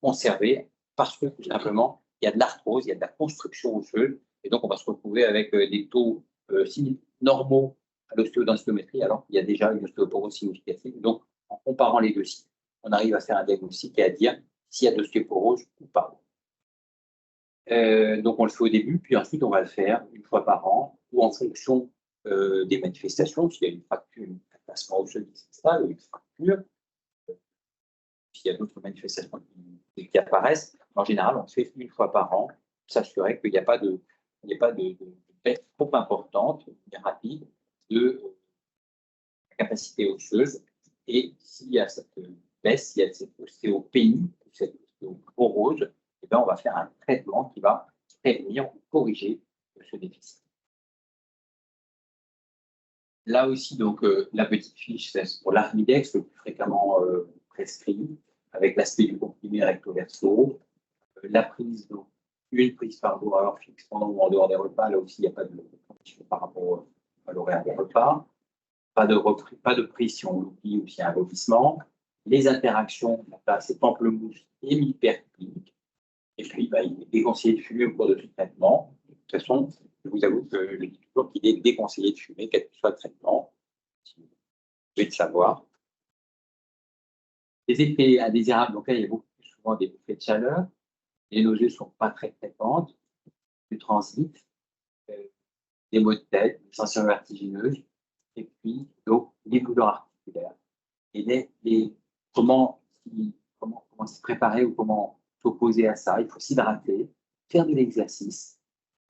conservée parce que tout simplement, il y a de l'arthrose, il y a de la construction osseuse, et donc on va se retrouver avec des taux normaux à l'ostéodensitométrie, alors qu'il y a déjà une ostéoporose significative. Donc, en comparant les deux sites, on arrive à faire un diagnostic et à dire s'il y a de l'ostéoporose ou pas. Donc, on le fait au début, puis ensuite, on va le faire une fois par an, ou en fonction des manifestations, s'il y a une fracture, un tassement osseux qui s'installe, une fracture, s'il y a d'autres manifestations qui apparaissent. En général, on le fait une fois par an, pour s'assurer qu'il n'y a pas de baisse trop importante et rapide de la capacité osseuse. Et s'il y a cette baisse, s'il y a cette ostéopénie, cette ostéoporose, eh bien, on va faire un traitement qui va prévenir ou corriger ce déficit. Là aussi, donc, la petite fiche, c'est pour l'armidex, le plus fréquemment prescrit, avec l'aspect du comprimé recto-verso, la prise, donc, une prise par jour à l'heure fixe pendant ou en dehors des repas. Là aussi, il n'y a pas de condition par rapport à l'horaire des repas. Pas de prise si on l'oublie ou s'il y a un vomissement. Les interactions, là, c'est pamplemousse et hyperclinique. Et puis, il est déconseillé de fumer au cours de tout traitement. De toute façon, je vous avoue que je dis toujours qu'il est déconseillé de fumer, quel que soit le traitement. Si vous pouvez le savoir. Les effets indésirables, donc là, il y a beaucoup plus souvent des bouffées de chaleur. Les nausées ne sont pas très fréquentes, du transit, des maux de tête, des sensations vertigineuses, et puis donc les douleurs articulaires. Et comment s'y préparer ou comment s'opposer à ça? Il faut s'hydrater, faire de l'exercice,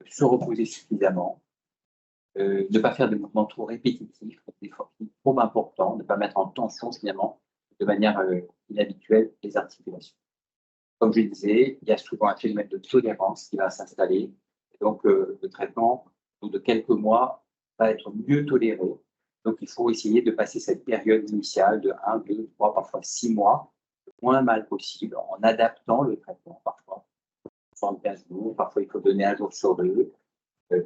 se reposer suffisamment, ne pas faire de mouvements trop répétitifs, des efforts trop importants, ne pas mettre en tension finalement de manière inhabituelle les articulations. Comme je disais, il y a souvent un phénomène de tolérance qui va s'installer. Donc, le traitement, au bout de quelques mois, va être mieux toléré. Donc, il faut essayer de passer cette période initiale de 1, 2, 3, parfois 6 mois, le moins mal possible, en adaptant le traitement. Parfois, 75 jours, parfois il faut donner 1 jour sur 2,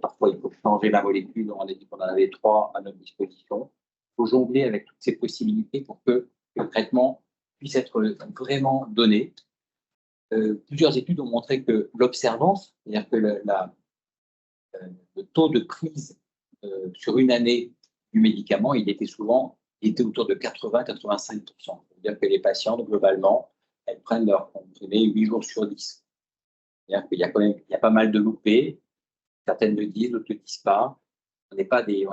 parfois il faut changer la molécule. On a dit qu'on en avait 3 à notre disposition. Il faut jongler avec toutes ces possibilités pour que le traitement puisse être vraiment donné. Plusieurs études ont montré que l'observance, c'est-à-dire que le taux de prise sur une année du médicament, il était autour de 80-85%. C'est-à-dire que les patientes, globalement, elles prennent leur comprimé 8 jours sur 10. C'est-à-dire qu'il y a quand même pas mal de loupés. Certaines le disent, d'autres ne le disent pas. On n'est pas des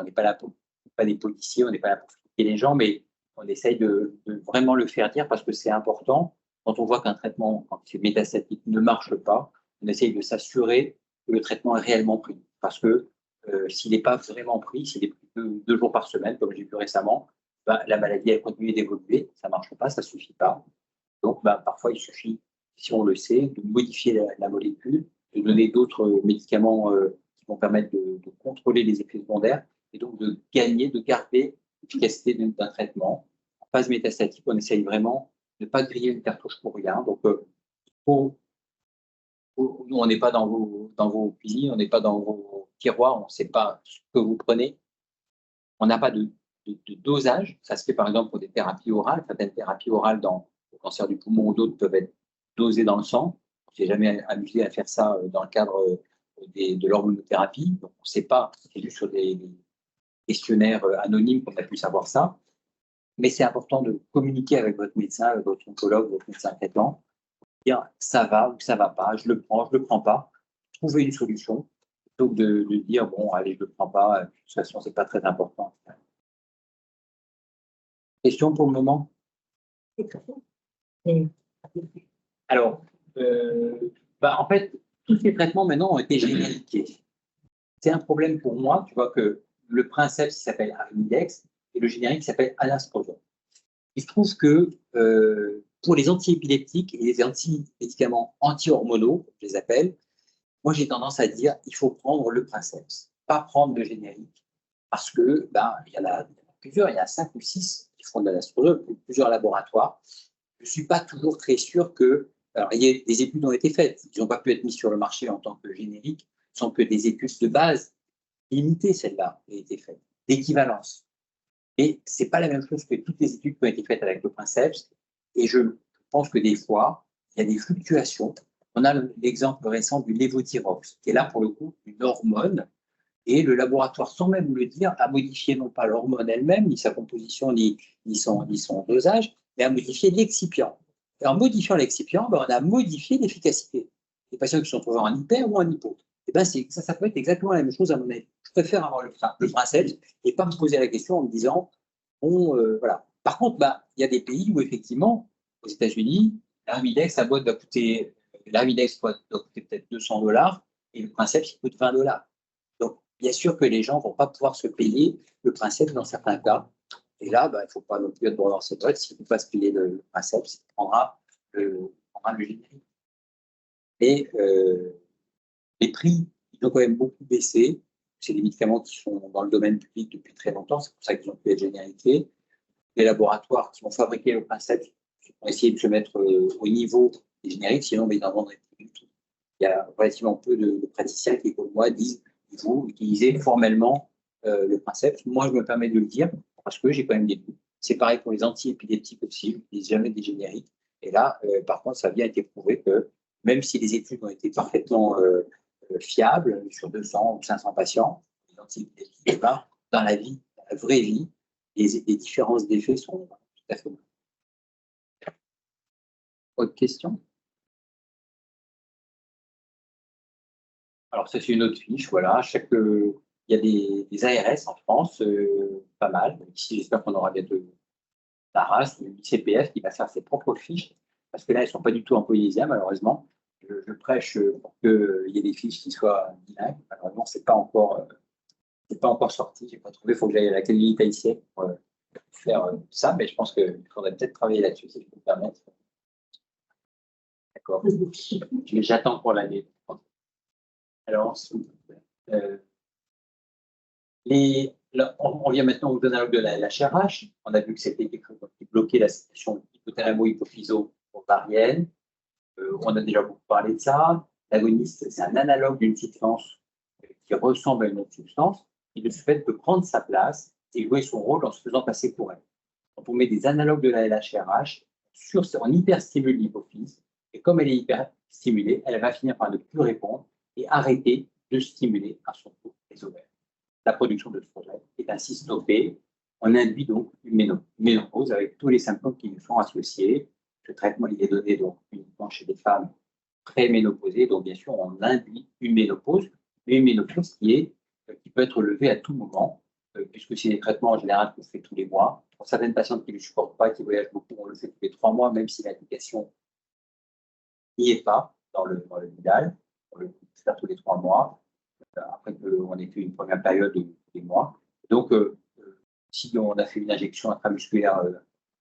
policiers, on n'est pas là pour fliquer les gens, mais on essaye de vraiment le faire dire parce que c'est important. Quand on voit qu'un traitement, quand c'est métastatique, ne marche pas, on essaye de s'assurer que le traitement est réellement pris. Parce que s'il n'est pas vraiment pris, s'il est pris 2 jours par semaine, comme j'ai vu récemment, la maladie elle continue d'évoluer, ça ne marche pas, ça ne suffit pas. Donc, parfois, il suffit, si on le sait, de modifier la molécule, de donner d'autres médicaments qui vont permettre de contrôler les effets secondaires et donc de gagner, de garder l'efficacité d'un traitement. En phase métastatique, on essaye vraiment de ne pas griller une cartouche pour rien. Donc, nous, on n'est pas dans vos cuisines, on n'est pas dans vos tiroirs, on ne sait pas ce que vous prenez. On n'a pas de dosage. Ça se fait par exemple pour des thérapies orales. Certaines thérapies orales dans le cancer du poumon ou d'autres peuvent être dosées dans le sang. Je n'ai jamais amusé à faire ça dans le cadre de l'hormonothérapie. Donc, on ne sait pas, c'est juste sur des questionnaires anonymes qu'on a pu savoir ça. Mais c'est important de communiquer avec votre médecin, avec votre oncologue, votre médecin traitant, dire ça va ou ça ne va pas, je le prends, je ne le prends pas. Trouver une solution plutôt que de dire bon, allez, je ne le prends pas, de toute façon, ce n'est pas très important. Question pour le moment? Alors, en fait, tous ces traitements maintenant ont été génériqués. C'est un problème pour moi. Tu vois que le princeps s'appelle Arimidex et le générique s'appelle Anastrozole. Il se trouve que pour les antiépileptiques et les médicaments anti-hormonaux, je les appelle, moi j'ai tendance à dire il faut prendre le princeps, pas prendre le générique, parce que il y en a plusieurs, il y a 5 ou 6 qui font de l'anastrozole, plusieurs laboratoires. Je ne suis pas toujours très sûr que. Alors, des études ont été faites, ils n'ont pas pu être mis sur le marché en tant que générique, sans que des études de base limitées, celles-là, aient été faites, d'équivalence. Et ce n'est pas la même chose que toutes les études qui ont été faites avec le princeps. Et je pense que des fois, il y a des fluctuations. On a l'exemple récent du lévothyrox, qui est là pour le coup une hormone. Et le laboratoire, sans même le dire, a modifié non pas l'hormone elle-même, ni sa composition, ni son dosage, mais a modifié l'excipient. Et en modifiant l'excipient, on a modifié l'efficacité. Les patients qui sont trouvés en hyper ou en hypo. Et ça peut être exactement la même chose à mon avis. Je préfère avoir le princeps et pas me poser la question en me disant, voilà. Par contre, il y a des pays où effectivement, aux États-Unis, l'Arimidex, doit coûter peut-être $200 et le princeps, il coûte $20. Donc, bien sûr que les gens ne vont pas pouvoir se payer le princeps dans certains cas. Et là, il ne faut pas non plus être dans cette boîte. S'il ne peut pas se payer le princeps, il prendra le générique. Et les prix, ils ont quand même beaucoup baissé. C'est des médicaments qui sont dans le domaine public depuis très longtemps. C'est pour ça qu'ils ont pu être génériqués. Les laboratoires qui vont fabriquer le princeps vont essayer de se mettre au niveau des génériques, sinon ils n'en vendraient plus du tout. Il y a relativement peu de praticiens qui, comme moi, disent qu'il faut utiliser formellement le princeps. Moi, je me permets de le dire parce que j'ai quand même des doutes. C'est pareil pour les antiépileptiques aussi, ils n'utilisent jamais des génériques. Et là, par contre, ça a bien été prouvé que même si les études ont été parfaitement fiables sur 200 ou 500 patients, les antiépileptiques, dans la vie, dans la vraie vie, les différences d'effets sont tout à fait bonnes. Autre question? Alors, ça, c'est une autre fiche. Voilà. Il y a des ARS en France, pas mal. Ici, j'espère qu'on aura bientôt la race, le ICPF, qui va faire ses propres fiches, parce que là, elles ne sont pas du tout en polynésien, malheureusement. Je prêche pour qu'il y ait des fiches qui soient bilingues. Malheureusement, ce n'est pas encore sorti. Je n'ai pas trouvé. Il faut que j'aille à l'Académie tahitienne pour faire ça, mais je pense qu'il faudrait peut-être travailler là-dessus, si je peux me permettre. D'accord. J'attends pour l'année. Alors, on vient maintenant aux analogues de la HRH. On a vu que c'était quelque chose qui bloquait la situation hypothalamo-hypophyso-ovarienne. On a déjà beaucoup parlé de ça. L'agoniste, c'est un analogue d'une substance qui ressemble à une autre substance, et de ce fait de prendre sa place et jouer son rôle en se faisant passer pour elle. Donc, on met des analogues de la LHRH en hyperstimule l'hypophyse, et comme elle est hyperstimulée, elle va finir par ne plus répondre et arrêter de stimuler à son tour les ovaires. La production de d'œstrogène est ainsi stoppée. On induit donc une ménopause avec tous les symptômes qui nous sont associés. Ce traitement il est donné donc uniquement chez des femmes préménopausées, donc bien sûr on induit une ménopause, mais une ménopause qui peut être levée à tout moment, puisque c'est des traitements en général qu'on fait tous les mois. Pour certaines patientes qui ne supportent pas, qui voyagent beaucoup, on le fait tous les 3 mois, même si l'application n'y est pas dans le Vidal. On le fait tous les 3 mois. après qu'on ait fait une première période des mois. Donc, si on a fait une injection intramusculaire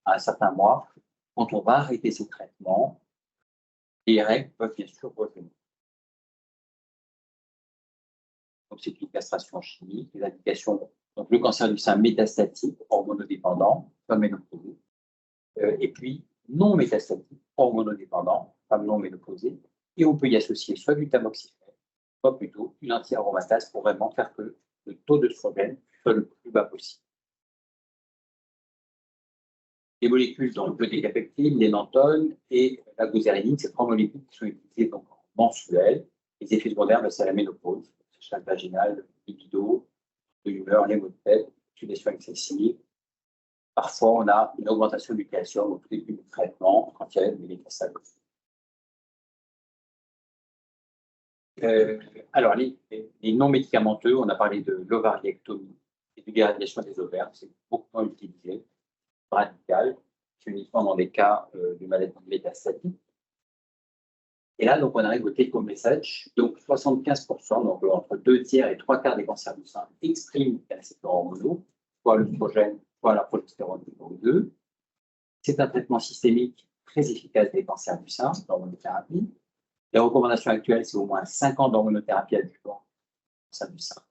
à un certain mois, quand on va arrêter ces traitements, les règles peuvent bien sûr revenir. Donc, c'est une castration chimique, les indications, donc le cancer du sein métastatique, hormonodépendant, femme ménopausée, et puis non métastatique, hormonodépendant, femme non ménopausée, et on peut y associer soit du tamoxifène, soit plutôt une anti-aromatase pour vraiment faire que le taux d'œstrogène soit le plus bas possible. Les molécules, donc le décapeptine, l'énantone et la gozérinine, ces 3 molécules qui sont utilisées donc en mensuel. Les effets secondaires, c'est la ménopause, séchage vaginal, libido, de l'humeur, les maux de tête, sudation excessive. Parfois, on a une augmentation du calcium au tout début du traitement quand il y a une métastasie. Alors, les non médicamenteux, on a parlé de l'ovariectomie et de l'irradiation des ovaires, c'est beaucoup utilisé. Radical, c'est uniquement dans des cas de maladie métastatique. Et là, donc, on arrive au take-home message. Donc, 75%, donc entre 2 tiers et 3 quarts des cancers du sein expriment des récepteurs hormonaux, soit l'œstrogène, soit la progestérone numéro 2. C'est un traitement systémique très efficace des cancers du sein, l'hormonothérapie. Les recommandations actuelles, c'est au moins 5 ans d'hormonothérapie adjuvante, cancer du sein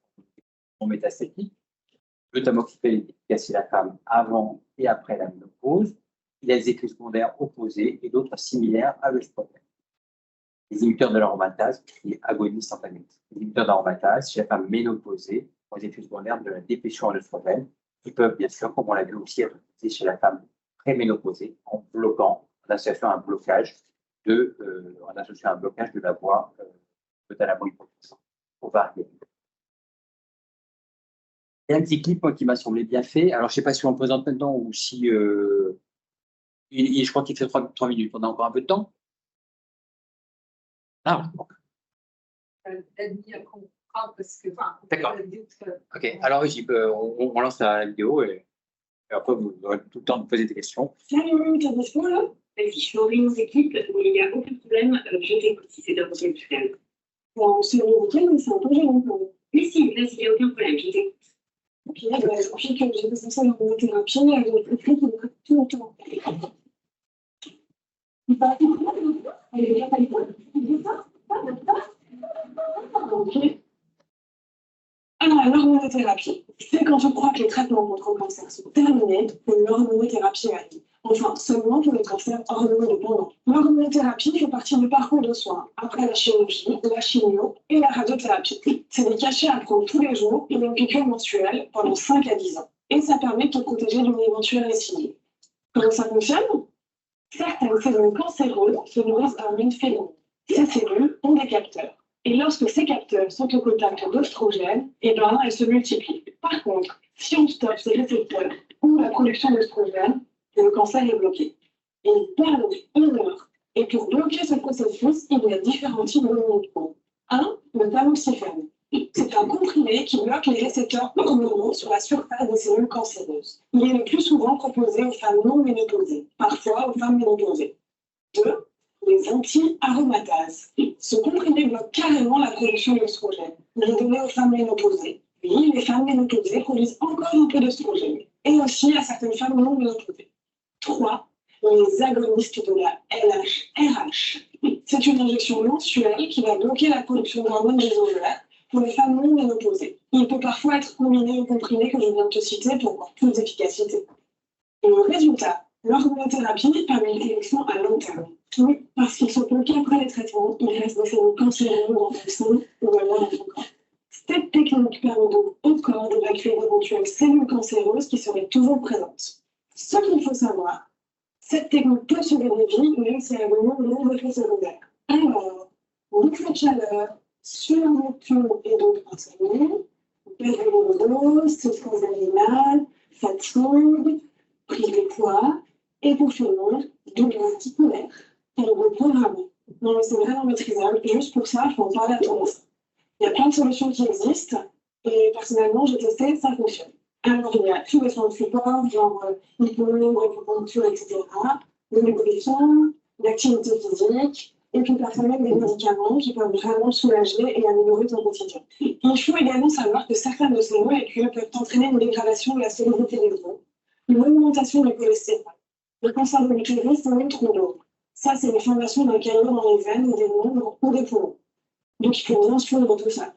non métastatique. Le tamoxifène est efficace chez la femme avant et après la ménopause. Il a des effets secondaires opposés et d'autres similaires à l'œstrogène. Les inhibiteurs de l'aromatase, qui agonisent en agoniste. Les inhibiteurs d'aromatase chez la femme ménopausée ont des effets secondaires de la déplétion en œstrogène, qui peuvent bien sûr, comme on l'a vu aussi, être utilisés chez la femme préménopausée en bloquant, en associant un blocage de la voie de thalamohypophysaire ovarienne. Il y a un petit clip qui m'a semblé bien fait. Alors, je ne sais pas si on le présente maintenant ou si... je crois qu'il fait 3 minutes. On a encore un peu de temps. Ah, bon. D'accord. Ok, alors on lance la vidéo et après vous aurez tout le temps de poser des questions. Salut, t'as dispo là? Vas-y, je suis en réunion d'équipe, mais il n'y a aucun problème, je t'écoute si c'est d'un week-end tout à l'heure. Bon, c'est un week-end, mais c'est un peu gênant pour moi. Mais si, vas-y, il n'y a aucun problème, je t'écoute. Ok, je confie que j'ai besoin de ça dans mon thérapie, avec le fait qu'il me reste tout le temps. Elle est déjà pas ok. Alors, l'hormonothérapie, c'est quand on croit que les traitements contre le cancer sont terminés que l'hormonothérapie arrive. Enfin, seulement pour les cancers hormonodépendants. L'hormonothérapie fait partie du parcours de soins après la chirurgie, la chimio et la radiothérapie. C'est des cachets à prendre tous les jours et une piqûre mensuelle pendant 5 à 10 ans. Et ça permet de te protéger d'une éventuelle récidive. Comment ça fonctionne? Certaines cellules cancéreuses se nourrissent d'un lymphedon. Ces cellules ont des capteurs. Et lorsque ces capteurs sont au contact d'œstrogène, elles se multiplient. Par contre, si on stoppe ces récepteurs ou la production d'œstrogène, le cancer est bloqué. Et il perd une heure. Et pour bloquer ce processus, il y a différents types de médicaments. Le tamoxifène. C'est un comprimé qui bloque les récepteurs hormonaux sur la surface des cellules cancéreuses. Il est le plus souvent proposé aux femmes non ménopausées, parfois aux femmes ménopausées. 2. Les anti-aromatases. Ce comprimé bloque carrément la production d'œstrogène. Il est donné aux femmes ménopausées. Puis, les femmes ménopausées produisent encore un peu d'œstrogène. Et aussi à certaines femmes non ménopausées. 3. Les agonistes de la LHRH. C'est une injection mensuelle qui va bloquer la production d'hormones des ovaires pour les femmes non ménopausées. Il peut parfois être combiné au comprimé que je viens de te citer pour avoir plus d'efficacité. Et le résultat, l'hormonothérapie permet une élection à long terme. Oui, parce qu'il se peut qu'après les traitements, il reste des cellules cancéreuses dans ton sein ou alors dans ton corps. Cette technique permet donc au corps d'évacuer d'éventuelles cellules cancéreuses qui seraient toujours présentes. Ce qu'il faut savoir, cette technique peut sauver des vies, même si elle a de nombreux effets secondaires. Alors, bouffée de chaleur, surnourriture et donc insomnie, perte de l'overdose, souffrance animale, fatigue, prise de poids, et pour tout le monde, douleur articulaire, et le reprogramme. Non, mais c'est vraiment maîtrisable. Juste pour ça, il faut en parler à ton médecin. Il y a plein de solutions qui existent, et personnellement, j'ai testé, ça fonctionne. Alors, il y a tous les soins de support, genre l'hypnose, l'acupuncture, etc., le négociation, l'activité physique, et puis parfois même des médicaments qui peuvent vraiment soulager et améliorer ton quotidien. Il faut également savoir que certaines de ces molécules peuvent entraîner une dégradation de la solubilité des eaux, une augmentation du cholestérol, le cancer de l'utérus et même trop d'eau. Ça, c'est les formations d'un caillot dans les veines, des membres ou des poumons. Donc, il faut bien suivre tout ça.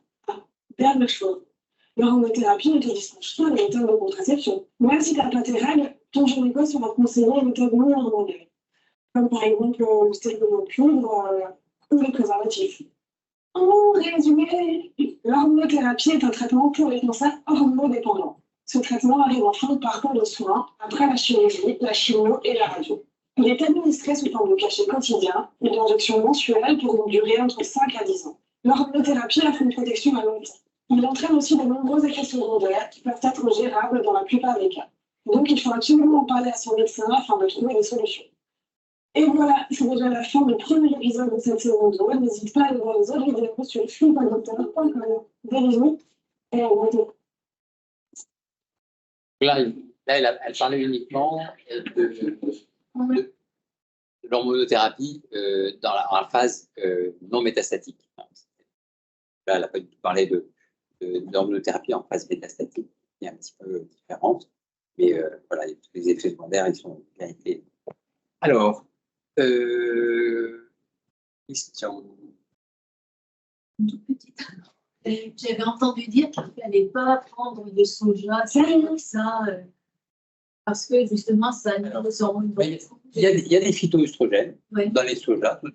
Dernière chose, l'hormonothérapie ne te dispense pas de méthode de contraception. Même si tu n'as pas tes règles, ton gynéco sera conseillé une méthode non hormonale, comme par exemple le stérilet au cuivre ou les préservatifs. En résumé, l'hormonothérapie est un traitement pour les cancers hormonodépendants. Ce traitement arrive en fin de parcours de soins après la chirurgie, la chimio et la radio. Il est administré sous forme de cachet quotidien et d'injection mensuelle pour une durée entre 5 à 10 ans. L'hormonothérapie offre une protection à long terme. Il entraîne aussi de nombreux effets secondaires qui peuvent être gérables dans la plupart des cas. Donc, il faut absolument en parler à son médecin afin de trouver des solutions. Et voilà, c'est déjà la fin du premier épisode de cette saison 2. N'hésite pas à aller voir les autres vidéos sur fille.docteur.com. Des bisous et à bientôt. Là, elle parlait uniquement de l'hormonothérapie dans la phase non métastatique. Là, elle n'a pas du tout parlé de l'hormonothérapie en phase métastatique, qui est un petit peu différente. Mais voilà, tous les effets secondaires, ils sont bien éclairés. Alors, question. Toute petite. J'avais entendu dire qu'il ne fallait pas prendre de soja, ça, parce que justement, ça nous hormones. Il y a des phytoœstrogènes Oui. dans le soja, tout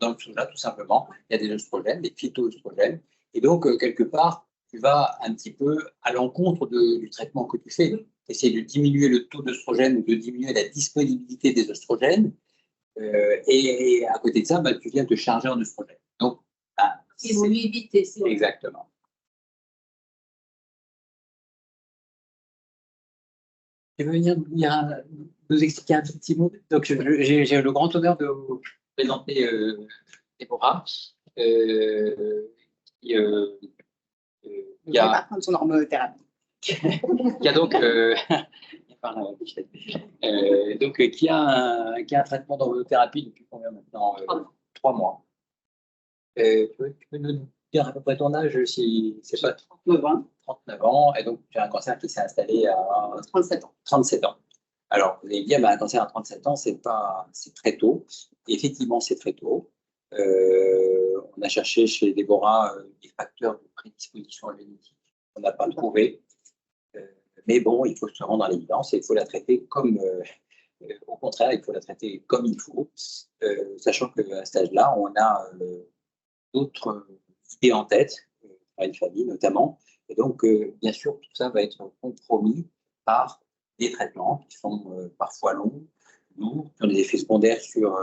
simplement. Il y a des œstrogènes, des phytoœstrogènes. Et donc, quelque part, tu vas un petit peu à l'encontre du traitement que tu fais. Essayer de diminuer le taux d'œstrogène ou de diminuer la disponibilité des œstrogènes. Et à côté de ça, tu viens te charger en œstrogène. Donc, il vaut mieux éviter. Exactement. Tu veux venir nous expliquer un tout petit mot? Donc, j'ai le grand honneur de vous présenter Déborah, qui a son hormonothérapie. Qui a donc, qui a un traitement d'hormonothérapie depuis combien maintenant 3 mois. Tu peux nous dire à peu près ton âge, si c'est pas 39 ans. 39 ans, et donc tu as un cancer qui s'est installé à 37 ans. 37 ans. Alors, vous allez dire, un cancer à 37 ans, c'est très tôt. Et effectivement, c'est très tôt. On a cherché chez Déborah des facteurs de prédisposition génétique. On n'a pas trouvé. Mais bon, il faut se rendre à l'évidence et il faut la traiter comme, au contraire, il faut la traiter comme il faut, sachant qu'à cet âge-là, on a d'autres idées en tête, à une famille notamment. Et donc, bien sûr, tout ça va être compromis par des traitements qui sont parfois longs, lourds, qui ont des effets secondaires sur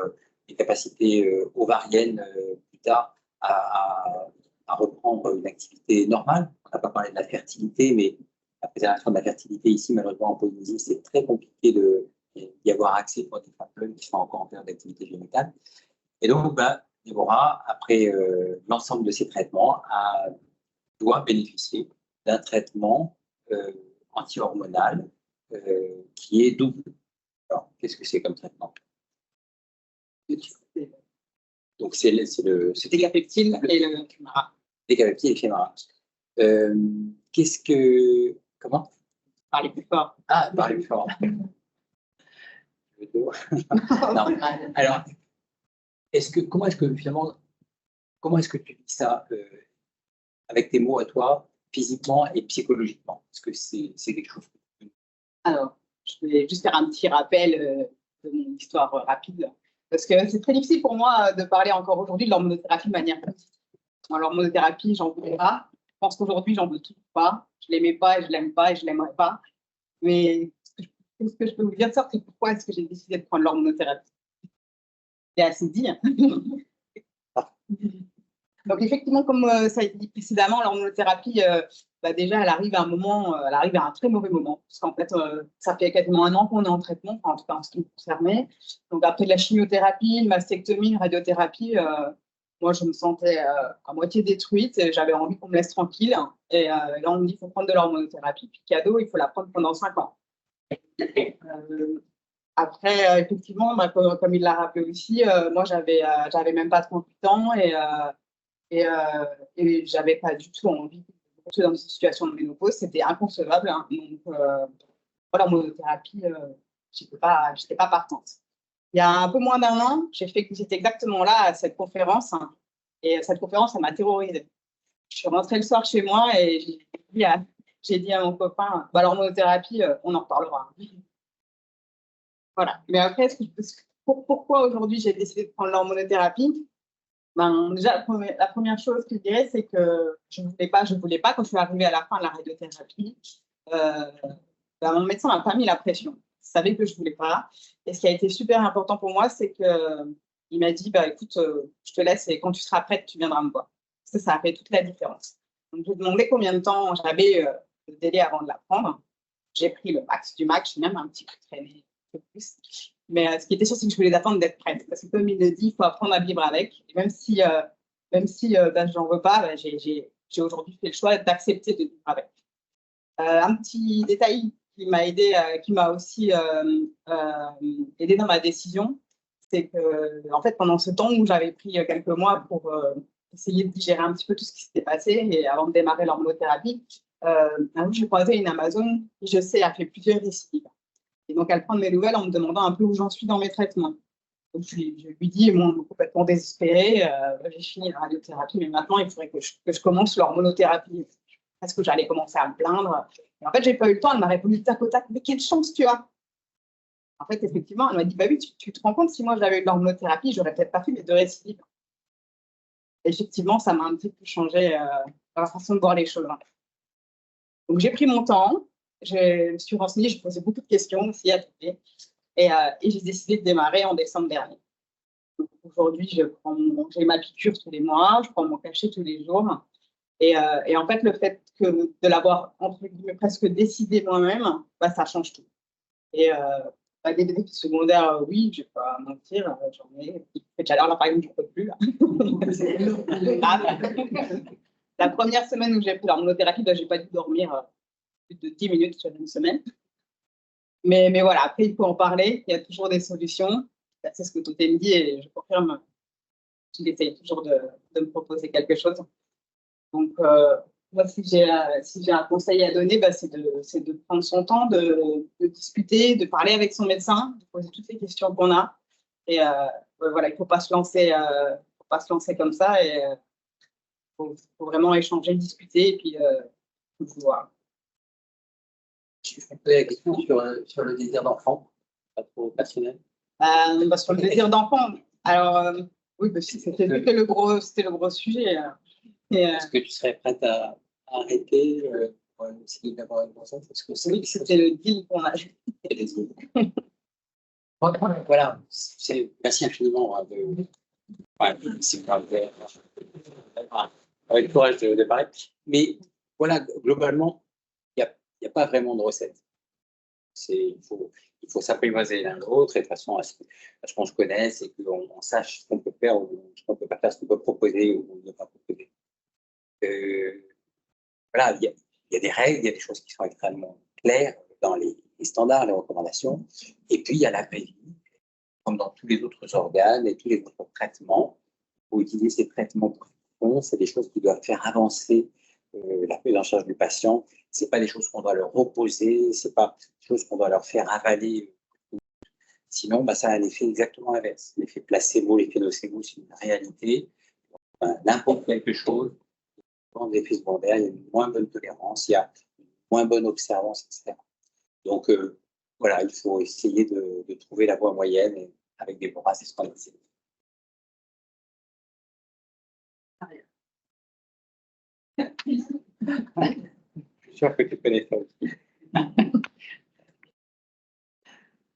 les capacités ovariennes plus tard à reprendre une activité normale. On n'a pas parlé de la fertilité, mais la préservation de la fertilité ici, malheureusement en Polynésie, c'est très compliqué d'y avoir accès pour des femmes qui sont encore en période d'activité génitale. Et donc, Déborah, après l'ensemble de ces traitements, doit bénéficier d'un traitement anti-hormonal qui est double. Alors, qu'est-ce que c'est comme traitement? Donc, c'est Decapeptyl et le Femara. Decapeptyl et Femara. Qu'est-ce que... Comment? Parlez plus fort. Ah, parlez plus fort. Non. Alors, comment est-ce que tu dis ça avec tes mots à toi, physiquement et psychologiquement? Est-ce que c'est quelque chose que... Alors, je vais juste faire un petit rappel de mon histoire rapide, parce que c'est très difficile pour moi de parler encore aujourd'hui de l'hormonothérapie de manière positive. L'hormonothérapie, j'en voulais pas. Je pense qu'aujourd'hui, j'en veux toujours pas. Je l'aimais pas, et je l'aime pas, et je l'aimerais pas. Mais ce que je peux vous dire de ça, c'est pourquoi est-ce que j'ai décidé de prendre l'hormonothérapie. C'est assez dit. Donc effectivement, comme ça a été dit précédemment, l'hormonothérapie, déjà, elle arrive à un très mauvais moment. Parce qu'en fait, ça fait quasiment 1 an qu'on est en traitement, en tout cas en ce qui me concernait. Donc après de la chimiothérapie, une mastectomie, une radiothérapie, moi je me sentais à moitié détruite. J'avais envie qu'on me laisse tranquille. Et là, on me dit qu'il faut prendre de l'hormonothérapie. Puis cadeau, il faut la prendre pendant 5 ans. Après, effectivement, bah, comme il l'a rappelé aussi, moi, j'avais même pas 38 ans et j'avais pas du tout envie de me retrouver dans une situation de ménopause. C'était inconcevable, hein. Donc, voilà, monothérapie, j'étais pas partante. Il y a un peu moins d'un an, j'étais exactement là à cette conférence, hein, et cette conférence, ça m'a terrorisée. Je suis rentrée le soir chez moi et j'ai dit à mon copain, bah alors monothérapie, on en reparlera. Voilà. Mais après, pourquoi aujourd'hui j'ai décidé de prendre l'hormonothérapie? Ben, déjà, la première chose que je dirais, c'est que je voulais pas, quand je suis arrivée à la fin de la radiothérapie, ben, mon médecin m'a pas mis la pression. Il savait que je voulais pas. Et ce qui a été super important pour moi, c'est qu'il m'a dit, bah, écoute, je te laisse et quand tu seras prête, tu viendras me voir. Ça a fait toute la différence. Donc, je lui ai demandé combien de temps j'avais de délai avant de la prendre. J'ai pris le max du max, j'ai même un petit peu traîné un peu plus. Mais ce qui était sûr, c'est que je voulais attendre d'être prête. Parce que comme il le dit, il faut apprendre à vivre avec. Et même si ben, je n'en veux pas, ben, j'ai aujourd'hui fait le choix d'accepter de vivre avec. Un petit détail qui m'a aidé, qui m'a aussi aidé dans ma décision, c'est que en fait, pendant ce temps où j'avais pris quelques mois pour essayer de digérer un petit peu tout ce qui s'était passé et avant de démarrer l'hormonothérapie, un jour, j'ai croisé une Amazon qui, je sais, a fait plusieurs récidives. Et donc, elle prend mes nouvelles en me demandant un peu où j'en suis dans mes traitements. Donc, je lui dis, complètement désespérée, j'ai fini la radiothérapie, mais maintenant, il faudrait que je commence l'hormonothérapie. Est-ce que j'allais commencer à me plaindre? Et en fait, j'ai pas eu le temps. Elle m'a répondu tac au tac, mais quelle chance tu as! En fait, effectivement, elle m'a dit, bah oui, tu te rends compte, si moi j'avais eu de l'hormonothérapie, j'aurais peut-être pas fait mes 2 récidives. Et effectivement, ça m'a un petit peu changé la façon de voir les choses. Donc, j'ai pris mon temps, je me suis renseignée, j'ai posé beaucoup de questions aussi à côté, et j'ai décidé de démarrer en décembre dernier. Aujourd'hui, j'ai ma piqûre tous les mois, je prends mon cachet tous les jours. Et en fait, le fait de l'avoir, entre guillemets, presque décidé moi-même, bah, ça change tout. Et bah, des effets secondaires, oui, je ne vais pas mentir, j'en ai. Alors là, par exemple, je ne peux plus. La première semaine où j'ai pris l'hormonothérapie, bah, je n'ai pas dû dormir plus de 10 minutes sur une semaine. Mais voilà, après, il faut en parler. Il y a toujours des solutions. C'est ce que Toté me dit et je confirme qu'il essaye toujours de me proposer quelque chose. Donc, moi, si j'ai un conseil à donner, bah, c'est de prendre son temps, de discuter, de parler avec son médecin, de poser toutes les questions qu'on a. Et voilà, il ne faut pas se lancer comme ça. Et faut vraiment échanger, discuter et puis voir. Je vais poser la question sur le désir d'enfant, pas trop personnel. Bah, sur le désir d'enfant, alors oui, bah, c'était le gros sujet. Est-ce que tu serais prête à arrêter pour essayer d'avoir une grossesse? Oui, c'était le deal qu'on a. Voilà, merci infiniment avec le courage de parler. Mais voilà, globalement, il n'y a pas vraiment de recette. Il faut s'apprivoiser l'un l'autre et de façon à ce qu'on se connaisse et qu'on sache ce qu'on peut faire ou ce qu'on ne peut pas faire, ce qu'on peut proposer ou ne pas proposer. Voilà, il y a des règles, il y a des choses qui sont extrêmement claires dans les standards, les recommandations. Et puis, il y a la vraie vie, comme dans tous les autres organes et tous les autres traitements. Il faut utiliser ces traitements profonds. C'est des choses qui doivent faire avancer la prise en charge du patient. Ce n'est pas des choses qu'on doit leur opposer, ce n'est pas des choses qu'on doit leur faire avaler. Sinon, bah, ça a l'effet exactement inverse. L'effet placebo, l'effet nocebo, c'est une réalité. N'importe quelque chose, des effets secondaires, il y a une moins bonne tolérance, il y a une moins bonne observance, etc. Donc, voilà, il faut essayer de trouver la voie moyenne avec des bons assez standardisés. Je suis sûr que tu connais ça aussi.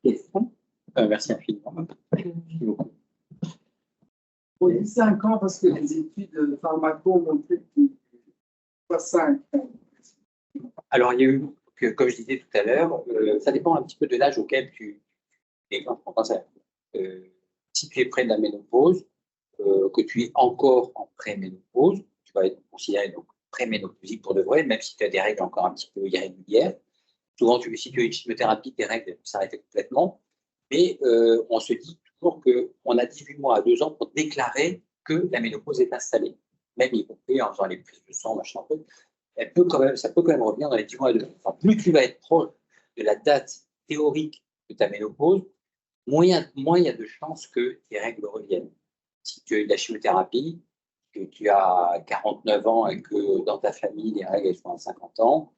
Question. Merci infiniment. Merci beaucoup. On dit 5 ans parce que les études pharmaco montraient que pas 5 ans. Alors, il y a eu, comme je disais tout à l'heure, ça dépend un petit peu de l'âge auquel tu es en cancer. Si tu es près de la ménopause, que tu es encore en pré-ménopause, tu vas être considéré donc pré-ménopausique pour de vrai, même si tu as des règles encore un petit peu irrégulières. Souvent, si tu as une chimiothérapie, tes règles s'arrêtent complètement. Mais on se dit toujours qu'on a 18 mois à 2 ans pour déclarer que la ménopause est installée. Même y compris en faisant les prises de sang, machin truc, ça peut quand même revenir dans les 10 mois à 2 ans. Enfin, plus tu vas être proche de la date théorique de ta ménopause, moins il y a de chances que tes règles reviennent. Si tu as eu de la chimiothérapie, que tu as 49 ans et que dans ta famille, les règles sont à 50 ans,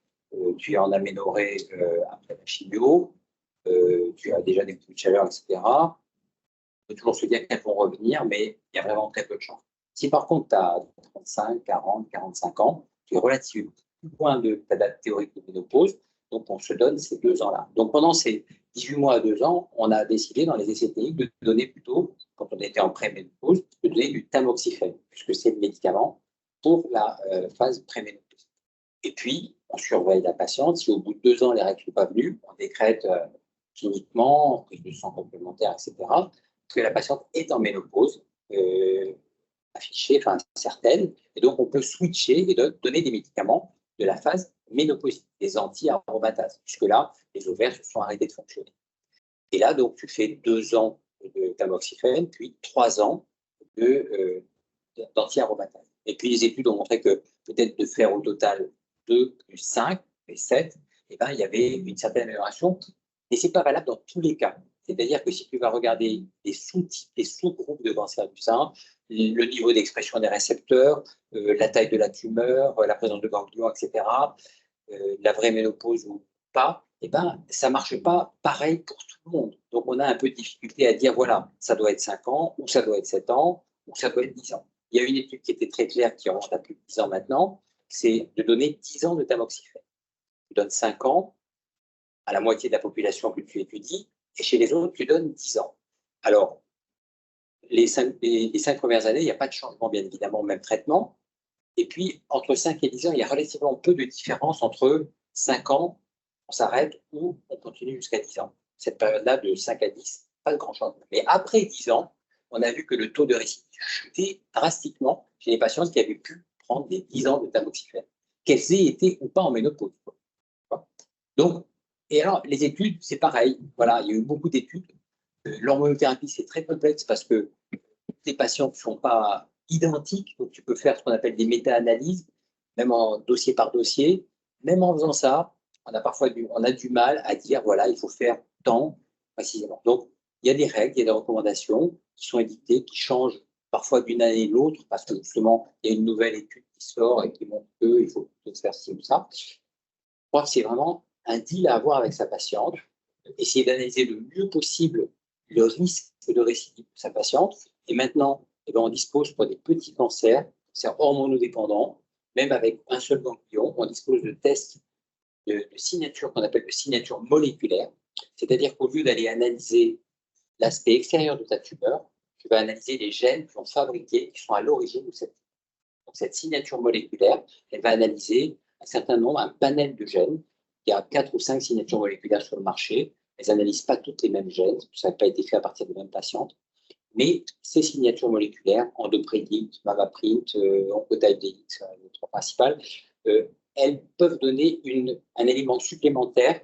tu es en aménorrhée après la chimio, tu as déjà des coups de chaleur, etc. On peut toujours se dire qu'elles vont revenir, mais il y a vraiment très peu de chances. Si par contre tu as 35, 40, 45 ans, tu es relativement plus loin de ta date théorique de ménopause, donc on se donne ces 2 ans-là. Donc pendant ces 18 mois à 2 ans, on a décidé dans les essais cliniques de donner plutôt, quand on était en pré-ménopause, de donner du tamoxifène, puisque c'est le médicament pour la phase pré-ménopause. Et puis, on surveille la patiente. Si au bout de 2 ans, les règles ne sont pas venues, on décrète cliniquement, prise de sang complémentaire, etc., que la patiente est en ménopause, affichée, enfin certaine, et donc on peut switcher et donner des médicaments de la phase ménopausique, des anti-aromatases, puisque là, les ovaires se sont arrêtés de fonctionner. Et là, donc, tu fais 2 ans de tamoxifène, puis 3 ans d'anti-aromatase. Et puis les études ont montré que peut-être de faire au total 2 plus 5 et 7, eh ben, il y avait une certaine amélioration, mais ce n'est pas valable dans tous les cas. C'est-à-dire que si tu vas regarder les sous-types, les sous-groupes de cancer du sein, le niveau d'expression des récepteurs, la taille de la tumeur, la présence de ganglions, etc., la vraie ménopause ou pas, eh ben, ça ne marche pas pareil pour tout le monde. Donc, on a un peu de difficulté à dire, voilà, ça doit être 5 ans, ou ça doit être 7 ans, ou ça doit être 10 ans. Il y a une étude qui était très claire, qui remonte à plus de 10 ans maintenant, c'est de donner 10 ans de tamoxifène. Tu donnes 5 ans à la moitié de la population que tu étudies, et chez les autres, tu donnes 10 ans. Alors, les 5 premières années, il n'y a pas de changement, bien évidemment, même traitement. Et puis, entre 5 et 10 ans, il y a relativement peu de différence entre 5 ans, on s'arrête, ou on continue jusqu'à 10 ans. Cette période-là, de 5 à 10, pas de grand changement. Mais après 10 ans, on a vu que le taux de récidive chutait drastiquement chez les patientes qui avaient pu prendre des 10 ans de tamoxifène, qu'elles aient été ou pas en ménopause. Donc, et alors, les études, c'est pareil. Voilà, il y a eu beaucoup d'études. L'hormonothérapie, c'est très complexe parce que les patients ne sont pas identiques. Donc, tu peux faire ce qu'on appelle des méta-analyses, même en dossier par dossier. Même en faisant ça, on a du mal à dire, voilà, il faut faire tant précisément. Donc, il y a des règles, il y a des recommandations qui sont édictées, qui changent parfois d'une année à l'autre, parce que justement, il y a une nouvelle étude qui sort et qui montre qu'il faut faire ci ou ça. Je crois que c'est vraiment un deal à avoir avec sa patiente, essayer d'analyser le mieux possible le risque de récidive de sa patiente. Et maintenant, eh bien, on dispose pour des petits cancers hormonodépendants, même avec un seul ganglion, on dispose de tests de signature qu'on appelle de signature moléculaire. C'est-à-dire qu'au lieu d'aller analyser l'aspect extérieur de ta tumeur, tu vas analyser les gènes qui sont fabriqués, qui sont à l'origine de cette signature moléculaire. Elle va analyser un certain nombre, un panel de gènes. Il y a 4 ou 5 signatures moléculaires sur le marché. Elles n'analysent pas toutes les mêmes gènes, ça n'a pas été fait à partir des mêmes patientes. Mais ces signatures moléculaires, endoprédite, mavaprint, oncotype-DX, les 3 principales, elles peuvent donner un élément supplémentaire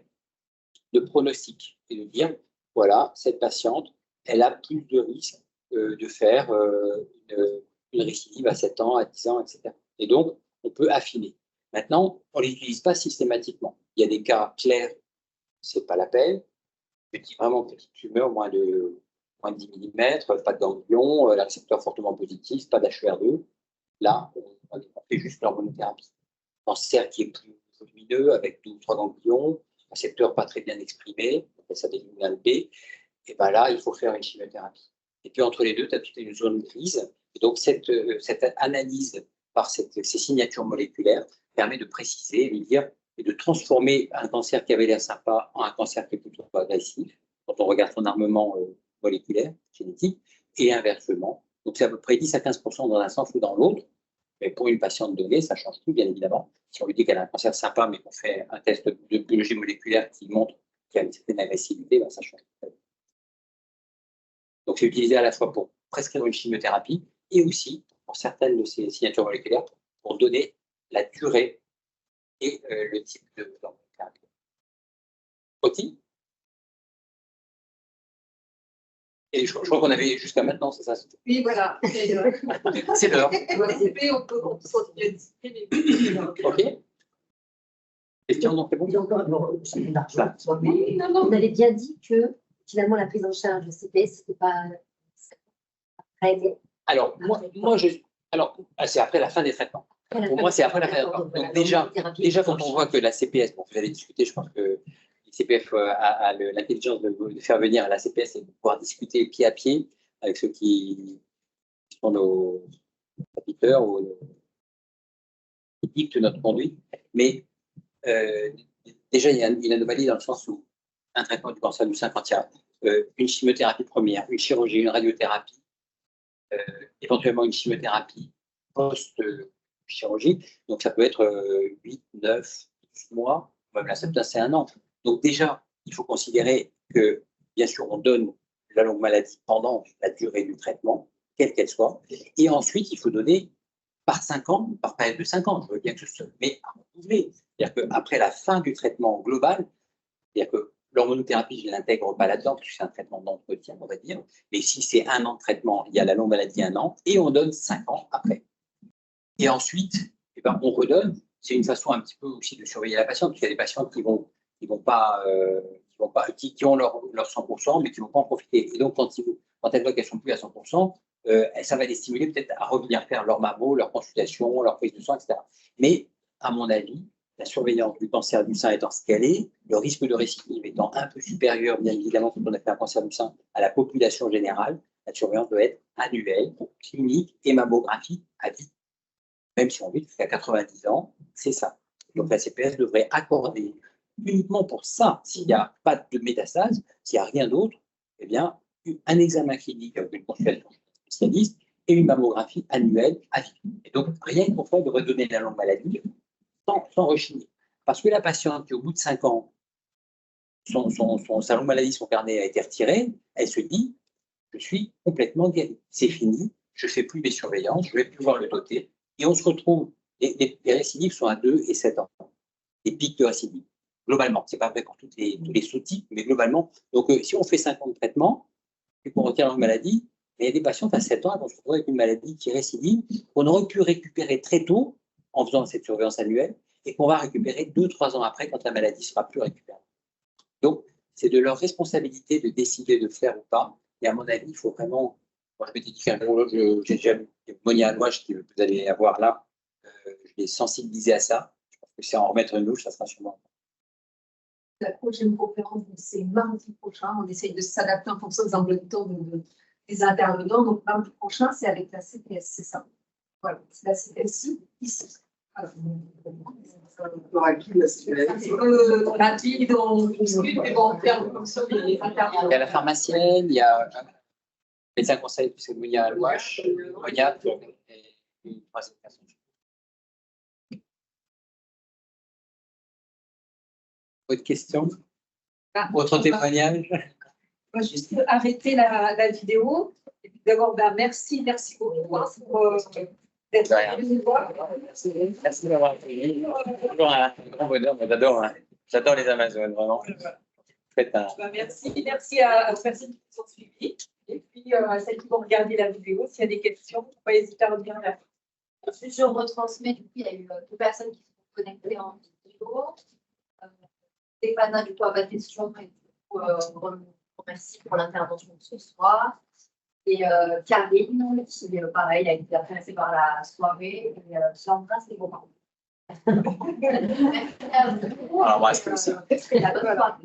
de pronostic et de dire, voilà, cette patiente, elle a plus de risques de faire une récidive à 7 ans, à 10 ans, etc. Et donc, on peut affiner. Maintenant, on ne l'utilise pas systématiquement. Il y a des cas clairs, ce n'est pas la peine. Vraiment petite tumeur, moins de 10 mm, pas de ganglion, le récepteur fortement positif, pas d'HER2. Là, on fait juste l'hormonothérapie. Cancer qui est plus volumineux, avec 2 ou 3 ganglions, récepteur pas très bien exprimé, on appelle ça des luminales B, et bien là, il faut faire une chimiothérapie. Et puis entre les deux, tu as toute une zone grise. Et donc, cette analyse par ces signatures moléculaires permet de préciser et de dire et de transformer un cancer qui avait l'air sympa en un cancer qui est plutôt agressif, quand on regarde son armement moléculaire, génétique, et inversement. Donc, c'est à peu près 10 à 15% dans un sens ou dans l'autre. Mais pour une patiente donnée, ça change tout, bien évidemment. Si on lui dit qu'elle a un cancer sympa, mais qu'on fait un test de biologie moléculaire qui montre qu'il y a une certaine agressivité, ben ça change tout. Donc, c'est utilisé à la fois pour prescrire une chimiothérapie et aussi pour certaines de ces signatures moléculaires pour donner la durée et le type de thérapie. Et je crois qu'on avait jusqu'à maintenant, c'est ça? Oui, voilà. C'est l'heure. On peut continuer à discuter. OK. Question, non, c'est bon? Oui, non, non. Vous avez bien dit que finalement la prise en charge de CPS, c'était pas réglé. Alors, c'est après la fin des traitements. Pour moi, c'est après la fin des traitements. Donc, déjà, quand on voit que la CPS, bon, vous avez discuté, je pense que l'ICPF a l'intelligence de faire venir la CPS et de pouvoir discuter pied à pied avec ceux qui sont nos capiteurs ou qui dictent notre conduite. Mais déjà, il y a une anomalie dans le sens où un traitement du cancer du sein, quand il y a une chimiothérapie première, une chirurgie, une radiothérapie, éventuellement une chimiothérapie post-chirurgie, donc ça peut être 8, 9, 10 mois, même là, c'est un an. Donc déjà, il faut considérer que, bien sûr, on donne la longue maladie pendant la durée du traitement, quelle qu'elle soit, et ensuite, il faut donner par 5 ans, par période de 5 ans, je veux bien que ce soit, mais à renouveler. C'est-à-dire qu'après la fin du traitement global, c'est-à-dire que l'hormonothérapie, je ne l'intègre pas là-dedans, parce que c'est un traitement d'entretien, on va dire, mais si c'est 1 an de traitement, il y a la longue maladie 1 an, et on donne 5 ans après. Et ensuite, eh ben, on redonne, c'est une façon un petit peu aussi de surveiller la patiente, parce qu'il y a des patientes qui ont leur 100%, mais qui ne vont pas en profiter. Et donc, quand elles voient qu'elles ne sont plus à 100%, ça va les stimuler peut-être à revenir faire leur mammo, leur consultation, leur prise de sang, etc. Mais, à mon avis, la surveillance du cancer du sein étant ce qu'elle est, le risque de récidive étant un peu supérieur, bien évidemment, quand on a fait un cancer du sein à la population générale, la surveillance doit être annuelle, clinique et mammographie à vie. Même si on vit jusqu'à 90 ans, c'est ça. Donc la CPS devrait accorder uniquement pour ça, s'il n'y a pas de métastase, s'il n'y a rien d'autre, eh bien, un examen clinique avec une consultation spécialiste et une mammographie annuelle à vie. Et donc, rien pour ça de redonner la longue maladie sans rechigner. Parce que la patiente qui, au bout de 5 ans, sa longue maladie, son carnet a été retiré, elle se dit, je suis complètement guérie. C'est fini, je ne fais plus mes surveillances, je ne vais plus voir le doté. Et on se retrouve, les récidives sont à 2 et 7 ans. Les pics de récidive, globalement. Ce n'est pas vrai pour tous les sous-types, mais globalement. Donc, si on fait 5 ans de traitement et qu'on retire la maladie, il y a des patients à 7 ans qui vont se retrouver avec une maladie qui récidive, qu'on aurait pu récupérer très tôt en faisant cette surveillance annuelle et qu'on va récupérer 2-3 ans après quand la maladie ne sera plus récupérée. Donc, c'est de leur responsabilité de décider de faire ou pas. Et à mon avis, il faut vraiment. Moi, je m'étais dit qu'un jour, j'ai déjà vu Monia Alouache, que vous allez avoir là, je l'ai sensibilisé à ça. Je pense que c'est en remettre une louche, ça sera sûrement. La prochaine conférence, c'est mardi prochain. On essaye de s'adapter en fonction des emplois du temps des intervenants. Donc, mardi prochain, c'est avec la CPS, c'est ça. Voilà, c'est la CPS ici. Rapide, on discute, mais bon, on fait en fonction des intervenants. Il y a la pharmacienne, il y a le médecin conseil, c'est Monia Alouache, Monia, et une troisième personne. Autre question? Autre témoignage? On va juste arrêter la vidéo. Et puis d'abord, merci beaucoup d'être venu nous voir. Merci d'avoir été. Toujours un grand bonheur. J'adore les Amazones, vraiment. Merci aux personnes qui nous ont suivis. Et puis à celles qui vont regarder la vidéo, s'il y a des questions, il ne faut pas hésiter à revenir vers nous. Je retransmets, du coup, il y a eu 2 personnes qui sont connectées en vidéo. Stéphana, du coup, a pas de questions. Et du coup, remercie pour l'intervention de ce soir. Et Karine, qui, pareil, a été intéressée par la soirée. Et j'embrasse les beaux-parents. Alors, moi, c'est ça. C'est la bonne soirée.